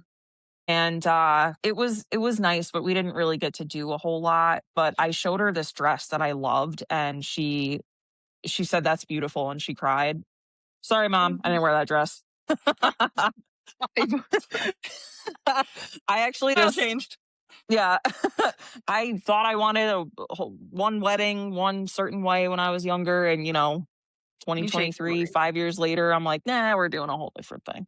and it was nice, but we didn't really get to do a whole lot. But I showed her this dress that I loved, and she said that's beautiful, and she cried. Sorry, mom, I Mhm. didn't wear that dress. I actually All just, changed. yeah. I thought I wanted one wedding one certain way when I was younger, and You changed your 2023, mind. 5 years later, I'm like, nah, we're doing a whole different thing.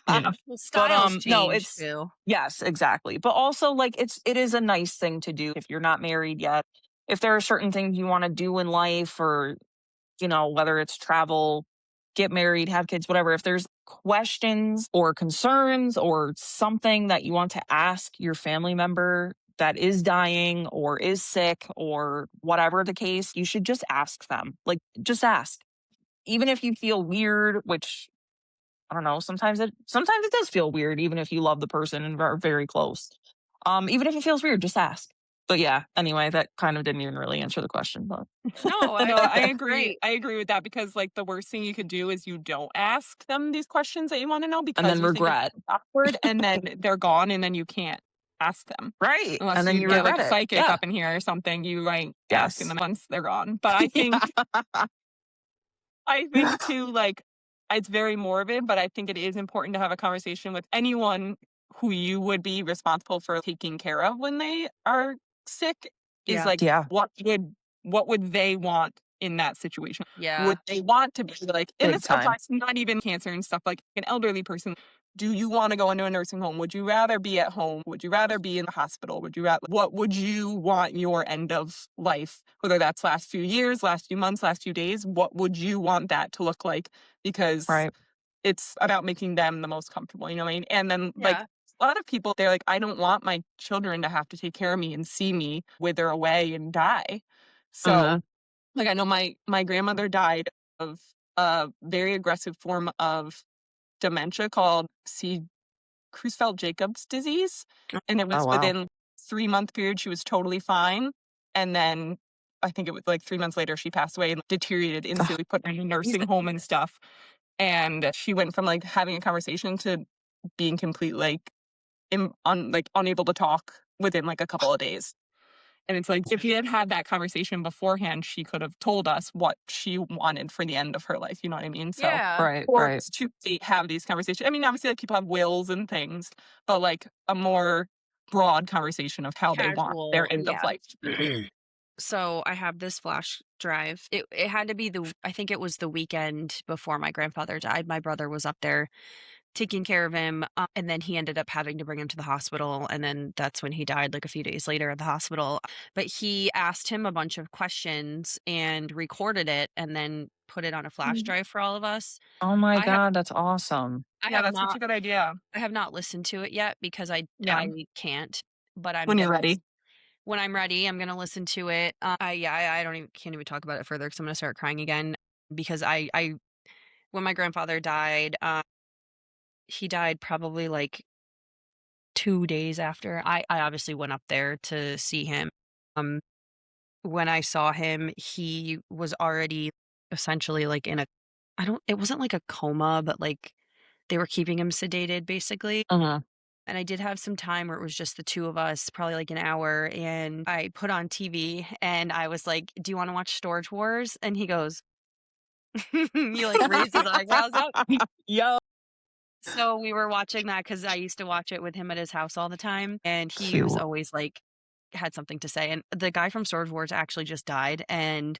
Yeah. Well, But styles no, change it's, too. yes, exactly. But also, like, it is a nice thing to do if you're not married yet. If there are certain things you want to do in life, or whether it's travel, get married, have kids, whatever, if there's questions or concerns or something that you want to ask your family member that is dying or is sick or whatever the case, you should just ask them. Like, just ask. Even if you feel weird, which I don't know, sometimes it does feel weird, even if you love the person and are very close. Even if it feels weird, just ask. But yeah, anyway, that kind of didn't even really answer the question, but No, I No, think I that's agree. great. I agree with that because like the worst thing you could do is you don't ask them these questions that you want to know and because then you think it's regret. awkward and then they're gone and then you can't ask them. Right. Unless And then you you get like regret a it. psychic Yeah. up in here or something, you like asking Yes. them once they're gone. But I Yeah. think I think too, like, it's very morbid, but I think it is important to have a conversation with anyone who you would be responsible for taking care of when they are sick. Is Yeah. like, Yeah. what would they want in that situation? Yeah. Would they want to be like, and Big this time. applies to not even cancer and stuff, like an elderly person. Do you want to go into a nursing home? Would you rather be at home? Would you rather be in the hospital? Would you rather, what would you want your end of life, whether that's last few years, last few months, last few days? What would you want that to look like? Because Right. it's about making them the most comfortable, you know what I mean? And then, like, Yeah. a lot of people, they're like, I don't want my children to have to take care of me and see me wither away and die. So, Mhm. like, I know my grandmother died of a very aggressive form of dementia called Creutzfeldt-Jacobs disease, and it Oh, was wow. within 3-month period, she was totally fine, and then I think it was, like, 3 months later, she passed away and deteriorated Ugh, instantly, put her in a nursing Jesus. home and stuff, and she went from, like, having a conversation to being complete, like, unable to talk within, like, a couple of days. And it's like, if you had had that conversation beforehand, she could have told us what she wanted for the end of her life, you know what I mean? So, Yeah. right, or right. it's too late have these conversations. I mean, obviously, like, people have wills and things, but, like, a more broad conversation of how they want their Casual. end of Yeah. life to be. So I have this flash drive. It had to be I think it was the weekend before my grandfather died. My brother was up there taking care of him, and then he ended up having to bring him to the hospital, and then that's when he died, like, a few days later at the hospital. But he asked him a bunch of questions and recorded it and then put it on a flash Mhm. drive for all of us. Oh my I have god, that's awesome. I Yeah, have that's such a not good idea. I have not listened to it yet because Yeah, I can't, but I'm when you're gonna ready. when I'm ready, I'm gonna listen to it. I don't even can't even talk about it further because I'm gonna start crying again because I when my grandfather died, he died probably like 2 days after. I obviously went up there to see him. Um, when I saw him, he was already essentially like in a I don't it wasn't like a coma, but like they were keeping him sedated basically. Mhm. and I did have some time where it was just the two of us, probably like an hour, and I put on TV and I was like, "Do you wanna watch Storage Wars?" And he goes, he, like, raised his eyebrows up. Yo. So we were watching that because I used to watch it with him at his house all the time, and he was Cute. always, like, had something to say, and the guy from Storage Wars actually just died, and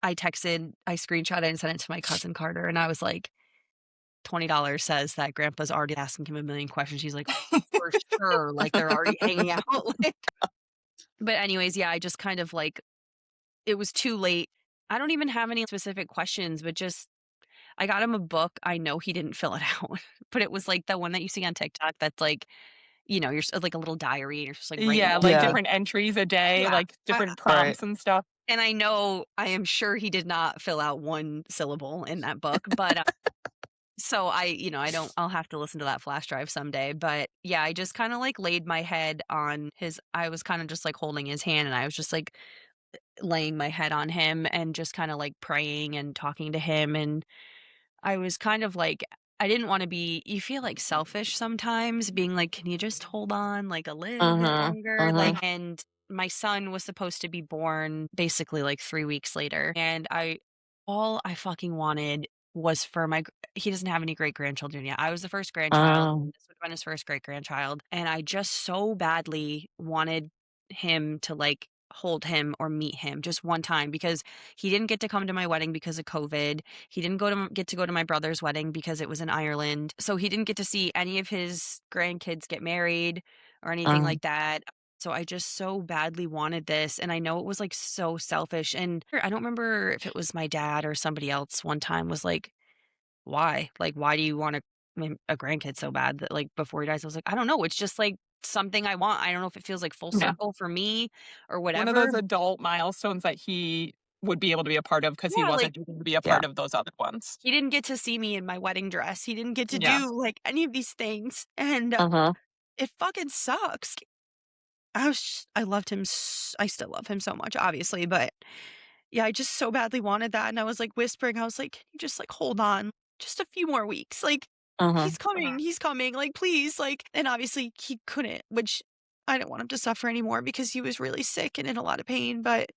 I screenshot it and sent it to my cousin Carter, and I was like, $20 says that grandpa's already asking him a million questions. She's like, "For sure," like, they're already hanging out, like but anyways, yeah, I just kind of, like it was too late. I don't even have any specific questions, but just I got him a book. I know he didn't fill it out, but it was like the one that you see on TikTok that's like, you're like a little diary and you're just like writing Yeah, all like Yeah. different entries a day, Yeah. like different Right. prompts and stuff. And I am sure he did not fill out one syllable in that book, but so I'll have to listen to that flash drive someday. But yeah, I just kind of like laid my head on I was kind of just like holding his hand and I was just like laying my head on him and just kind of like praying and talking to him. And I was kind of like, I didn't want to be, you feel like selfish sometimes being like, can you just hold on like a little bit longer? Like, and my son was supposed to be born basically like 3 weeks later. And all I fucking wanted was for he doesn't have any great grandchildren yet. I was the first grandchild. This would have been his first great grandchild. And I just so badly wanted him to like hold him or meet him just one time because he didn't get to come to my wedding because of COVID. He didn't get to go to my brother's wedding because it was in Ireland. So he didn't get to see any of his grandkids get married or anything like that. So I just so badly wanted this. And I know it was like so selfish. And I don't remember if it was my dad or somebody else one time was like, why? Like, why do you want a grandkid so bad that like before he dies? I was like, I don't know. It's just like something I want. I don't know if it feels like full Yeah. circle for me or One of whatever. those adult milestones that he would be able to be a part of because he Yeah, like wasn't able to be a Yeah. part of those other ones. he didn't get to see me in my wedding dress. He didn't get to Yeah. do like any of these things. And it fucking sucks. I loved him. I still love him so much, obviously. But yeah, I just so badly wanted that. And I was like whispering, I was like, can you just like hold on just a few more weeks? Like, he's coming. He's coming. Like, please. Like, and obviously he couldn't, which I didn't want him to suffer anymore because he was really sick and in a lot of pain. But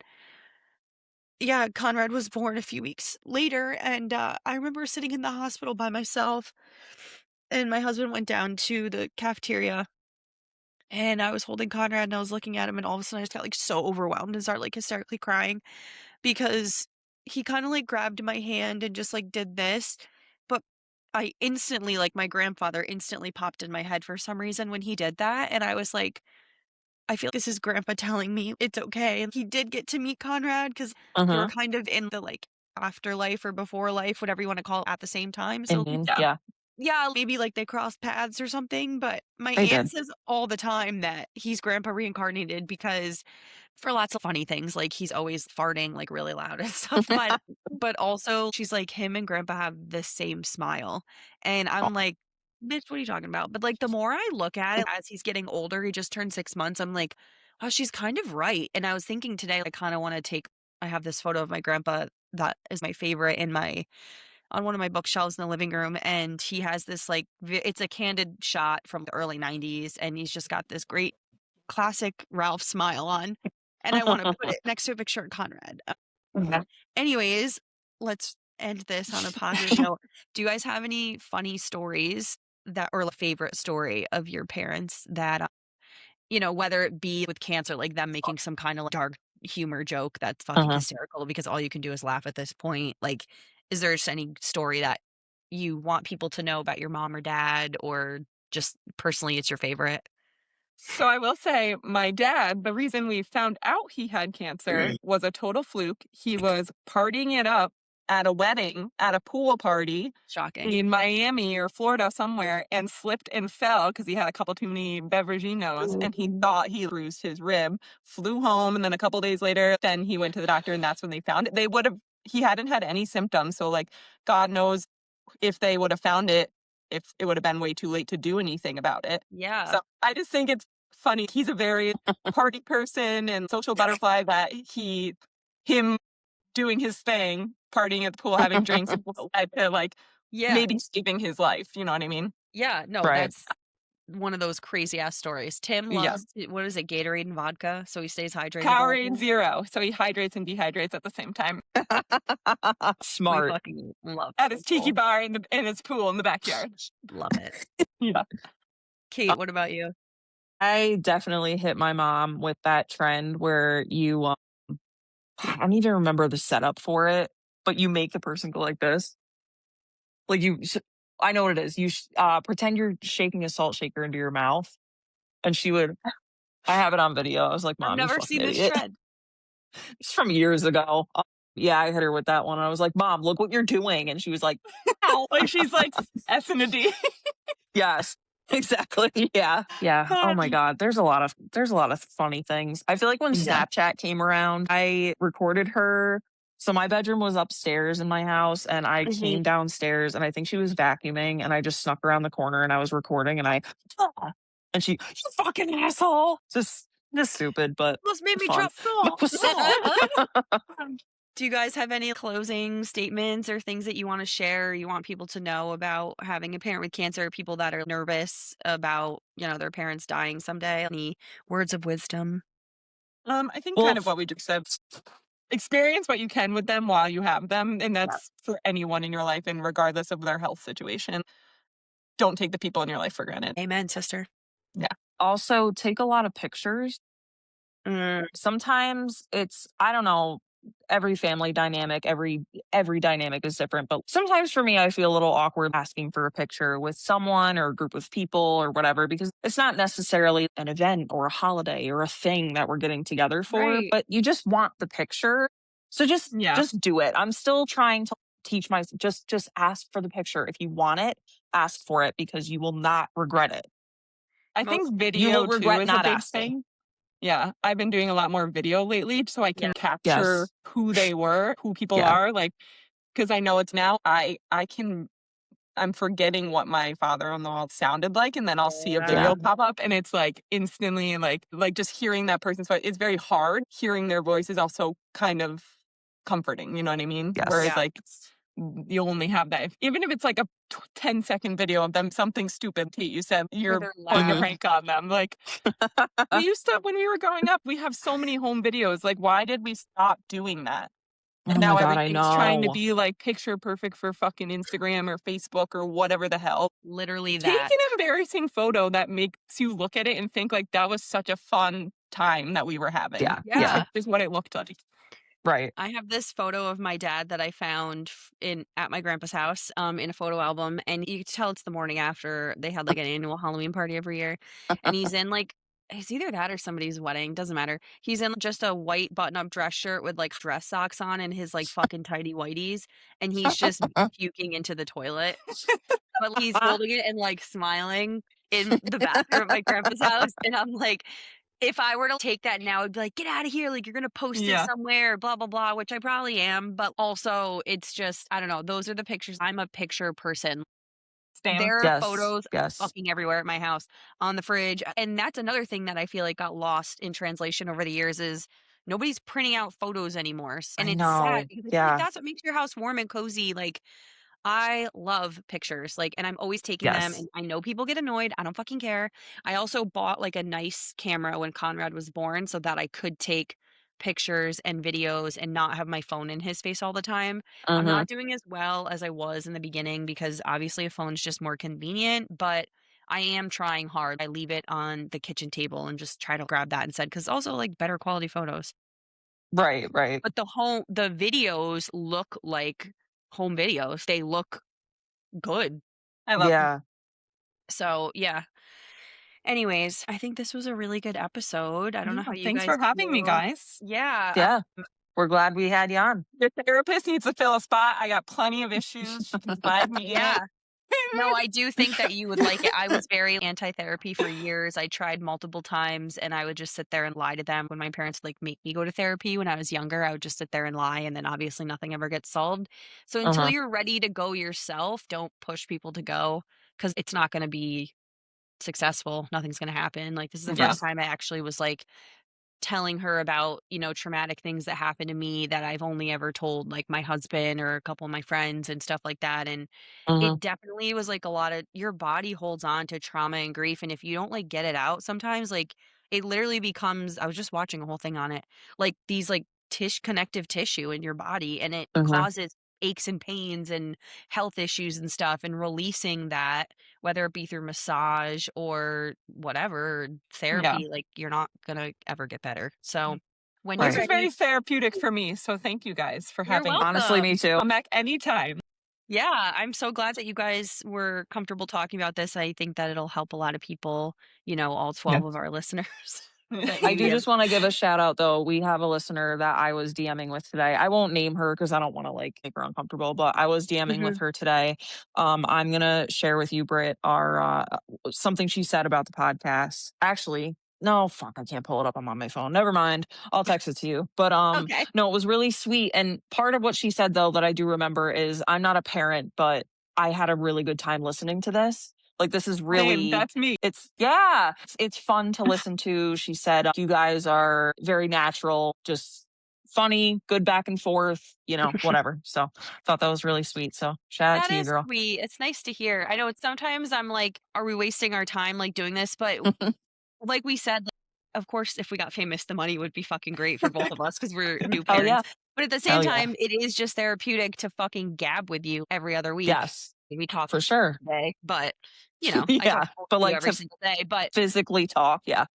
yeah, Conrad was born a few weeks later. And I remember sitting in the hospital by myself. And my husband went down to the cafeteria and I was holding Conrad and I was looking at him and all of a sudden I just got like so overwhelmed and started like hysterically crying because he kind of like grabbed my hand and just like did this. But I instantly, like my grandfather instantly popped in my head for some reason when he did that. And I was like, I feel like this is grandpa telling me it's okay. And he did get to meet Conrad because they were kind of in the like afterlife or before life, whatever you want to call it, at the same time. So Yeah. yeah, maybe like they crossed paths or something, but my They aunt did. says all the time that he's grandpa reincarnated because for lots of funny things, like he's always farting like really loud and stuff, but also she's like him and grandpa have the same smile. And I'm like, "Bitch, what are you talking about?" But like the more I look at it as he's getting older, he just turned 6 months, I'm like, "Oh, she's kind of right." And I was thinking today I kind of want to I have this photo of my grandpa that is my favorite in my on one of my bookshelves in the living room, and he has this like it's a candid shot from the early 90s and he's just got this great classic Ralph smile on, and I want to put it next to a picture of Conrad. Anyways, let's end this on a positive note. Do you guys have any funny stories that or a favorite story of your parents that whether it be with cancer, like them making some kind of like dark humor joke that's fucking hysterical because all you can do is laugh at this point. Like, is there just any story that you want people to know about your mom or dad, or just personally it's your favorite? So I will say, my dad, the reason we found out he had cancer was a total fluke. He was partying it up at a wedding, at a pool party Shocking. in Miami or Florida somewhere, and slipped and fell because he had a couple too many beveraginos, and he thought he bruised his rib, flew home, and then a couple days later, then he went to the doctor, and that's when they found it. He hadn't had any symptoms, so like, God knows if they would have found it, if it would have been way too late to do anything about it. Yeah. So I just think it's funny. He's a very party person and social butterfly that him doing his thing, partying at the pool, having drinks, led to like Yeah. maybe saving his life. You know what I mean? Yeah. No, Right. one of those crazy ass stories. Tim loves, what is it, Gatorade and vodka, so he stays hydrated the whole Powerade time. 0, so he hydrates and dehydrates at the same time. We Smart. fucking love At his tiki people. bar in his pool in the backyard. Love it. Yeah. Cait, what about you? I definitely hit my mom with that trend where you, I don't even remember the setup for it, but you make the person go like this. Like I know what it is. You pretend you're shaking a salt shaker into your mouth, and she would. I have it on video. I was like, I've "Mom, you never fucking seen this idiot." trend. It's from years ago. Yeah, I hit her with that one. I was like, "Mom, look what you're doing," and she was like, "Ow!" Like she's like S and a D. Yes, exactly. Yeah. Yeah. Oh my God. There's a lot of funny things. I feel like when Yeah. Snapchat came around, I recorded her. So my bedroom was upstairs in my house and I came downstairs and I think she was vacuuming and I just snuck around the corner and I was recording and "Ah," and she, "You fucking asshole." Just stupid, but Almost made me fun. drop salt. Salt. Do you guys have any closing statements or things that you want to share, you want people to know about having a parent with cancer, people that are nervous about, their parents dying someday? Any words of wisdom? I think Well, kind of what we just said. Experience what you can with them while you have them, and Yeah. that's for anyone in your life, and regardless of their health situation. Don't take the people in your life for granted. Amen, sister. Yeah. also take a lot of pictures. Mm, Sometimes it's, I don't know, every family dynamic, every dynamic is different, but sometimes for me I feel a little awkward asking for a picture with someone or a group of people or whatever because it's not necessarily an event or a holiday or a thing that we're getting together for, right. but you just want the picture. So Yeah. just do it. I'm still trying to teach my just ask for the picture. If you want it, ask for it because you will not regret it. I Most, think You video will too regret is a not big asking. thing. Yeah, I've been doing a lot more video lately so I yeah. can capture Yes. who they were, who people Yeah. are, like, because I know it's now I'm forgetting what my father-in-law sounded like, and then I'll see a Yeah. video pop up, and it's, like, instantly, like, just hearing that person's voice, it's very hard. Hearing their voice is also kind of comforting, you know what I mean? Yes. Whereas, Yeah. like, you only have that even if it's, like, a 10-second video of them something stupid, Kate, you said you're they're playing a loud. prank on them, like, we used to when we were growing up, we have so many home videos, like, why did we stop doing that? And Oh my now God, I everything's trying to know. be, like, picture perfect for fucking Instagram or Facebook or whatever the hell. Literally Take that. an embarrassing photo that makes you look at it and think, like, that was such a fun time that we were having. Yeah. Yeah. Is what it looked like. Right. I have this photo of my dad that I found at my grandpa's house, in a photo album, and you could tell it's the morning after they had like an annual Halloween party every year, and he's in like it's either that or somebody's wedding, doesn't matter. He's in just a white button-up dress shirt with like dress socks on and his like fucking tidy whities, and he's just puking into the toilet, but he's holding it and like smiling in the bathroom at my grandpa's house, and I'm like, if I were to take that now, I'd be like, "Get out of here, like, you're gonna post it Yeah. somewhere, blah, blah, blah," which I probably am, but also it's just I don't know, those are the pictures I'm a picture person. Same. There are Yes. photos Yes. fucking everywhere at my house, on the fridge, and that's another thing that I feel like got lost in translation over the years is nobody's printing out photos anymore, and I it's sad know. because I feel like Yeah. that's what makes your house warm and cozy, like, I love pictures, like, and I'm always taking them, Yes. and I know people get annoyed, I don't fucking care. I also bought, like, a nice camera when Conrad was born so that I could take pictures and videos and not have my phone in his face all the time. I'm Mhm. not doing as well as I was in the beginning because obviously a phone's just more convenient, but I am trying hard. I leave it on the kitchen table and just try to grab that instead because also, like, better quality photos. Right, right. But the videos look like home videos. They look good. I love them. Yeah. So, yeah. Anyways, I think this was a really good episode. I don't know Yeah, how you thanks guys for having me, feel. guys. Yeah, Yeah. We're glad we had you on. Your therapist needs to fill a spot. I got plenty of issues. She can slide me in. yeah. No, I do think that you would like it. I was very anti-therapy for years. I tried multiple times and I would just sit there and lie to them when my parents would, like, make me go to therapy when I was younger. I would just sit there and lie and then obviously nothing ever gets solved. So until Uh-huh. you're ready to go yourself, don't push people to go because it's not going to be successful. Nothing's going to happen. Like, this is the Yeah. first time I actually was like telling her about, traumatic things that happened to me that I've only ever told like my husband or a couple of my friends and stuff like that. And Mhm. it definitely was like a lot of your body holds on to trauma and grief. And if you don't like get it out sometimes, like it literally becomes, I was just watching a whole thing on it, like these like connective tissue in your body, and it Mhm. causes aches and pains and health issues and stuff. And releasing that, whether it be through massage or whatever, Yeah. therapy, like you're not gonna ever get better. So when you're This Right. is very ready, therapeutic for me. So thank you guys for you're having me. Honestly, welcome. me too. Come back anytime. Yeah, I'm so glad that you guys were comfortable talking about this. I think that it'll help a lot of people, all 12 of our listeners that I do we just want to give a shout out though. We have a listener that I was DMing with today. I won't name her because I don't want to like make her uncomfortable, but I was DMing with Mhm. her today. I'm gonna share with you, Britt, our something she said about the podcast. Actually, no, fuck, I can't pull it up. I'm on my phone. Never mind. I'll text it to you. But Okay. no, it was really sweet. And part of what she said though that I do remember is I'm not a parent, but I had a really good time listening to this. Like this is Same. really That's me. it's fun to listen to. She said you guys are very natural, just funny, good back and forth, whatever. So thought that was really sweet. So shout out That to you, is girl. sweet. It's nice to hear. I know it's sometimes I'm like, are we wasting our time like doing this? But like we said, like, of course, if we got famous, the money would be fucking great for both of us because we're new Hell yeah. parents. But at the same Hell yeah. time, it is just therapeutic to fucking gab with you every other week. Yes, We talk for sure. every day, but I Yeah. talk to But you like every to single day. But physically talk. Yeah.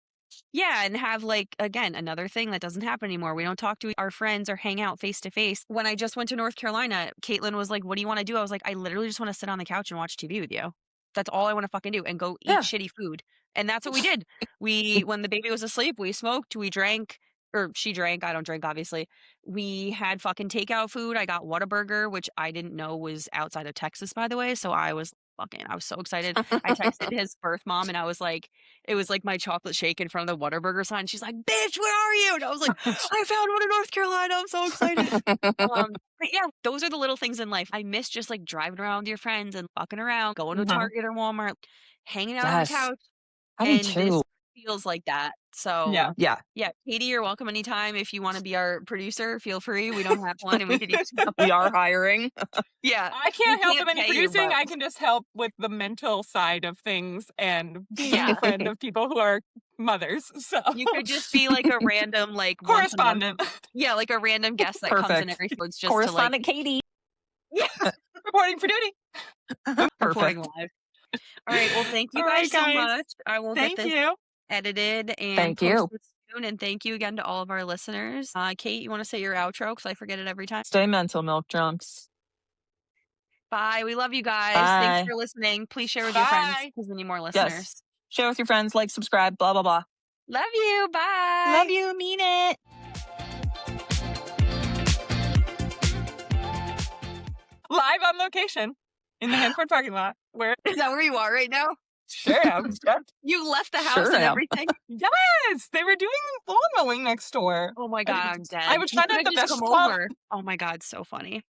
yeah, and have like again another thing that doesn't happen anymore. We don't talk to our friends or hang out face to face. When I just went to North Carolina, Caitlin was like, "What do you want to do?" I was like, "I literally just want to sit on the couch and watch TV with you. That's all I want to fucking do, and go eat Yeah. shitty food." And that's what we did. When the baby was asleep, we smoked, we drank, or she drank. I don't drink, obviously. We had fucking takeout food. I got Whataburger, which I didn't know was outside of Texas, by the way. So I was so excited. I texted his birth mom, and I was like, it was like my chocolate shake in front of the Whataburger sign. She's like, "Bitch, where are you?" And I was like, "I found one in North Carolina. I'm so excited." But yeah, those are the little things in life. I miss just like driving around with your friends and fucking around, going to Mhm. Target or Walmart, hanging out on the Yes. couch. I do And too. this feels like that. So Yeah. Yeah. yeah, Katie, you're welcome anytime. If you want to be our producer, feel free. We don't have one, and we could use help. We are hiring. Yeah, I we can't help with can't any pay you, producing. but I can just help with the mental side of things and being a yeah, friend of people who are mothers. So you could just be like a random, like once a month. correspondent Yeah, like a random guest that comes in Perfect. every it's just to like Correspondent Katie. yeah, reporting for duty. reporting Perfect. live. All right, well, thank you All guys right, so guys. much. I will get Thank this you. edited and Thank you. posted soon. And thank you again to all of our listeners. Cait, you want to say your outro because I forget it every time. Stay mental, milk drunks. Bye. We love you guys. Thanks Bye. for listening. Please share with your friends Bye. because we need more Yes. listeners. Share with your friends, like, subscribe, blah, blah, blah. Love you. Bye. Love you. Mean it. Live on location in the Hanford parking lot. Where Is that where you are right now? sure am. You left the house Sure and am. everything? Yes, they were doing lawn mowing next door. Oh my God, I'm dead. I was You trying to could have have the just best come spot. over. Oh my God, so funny.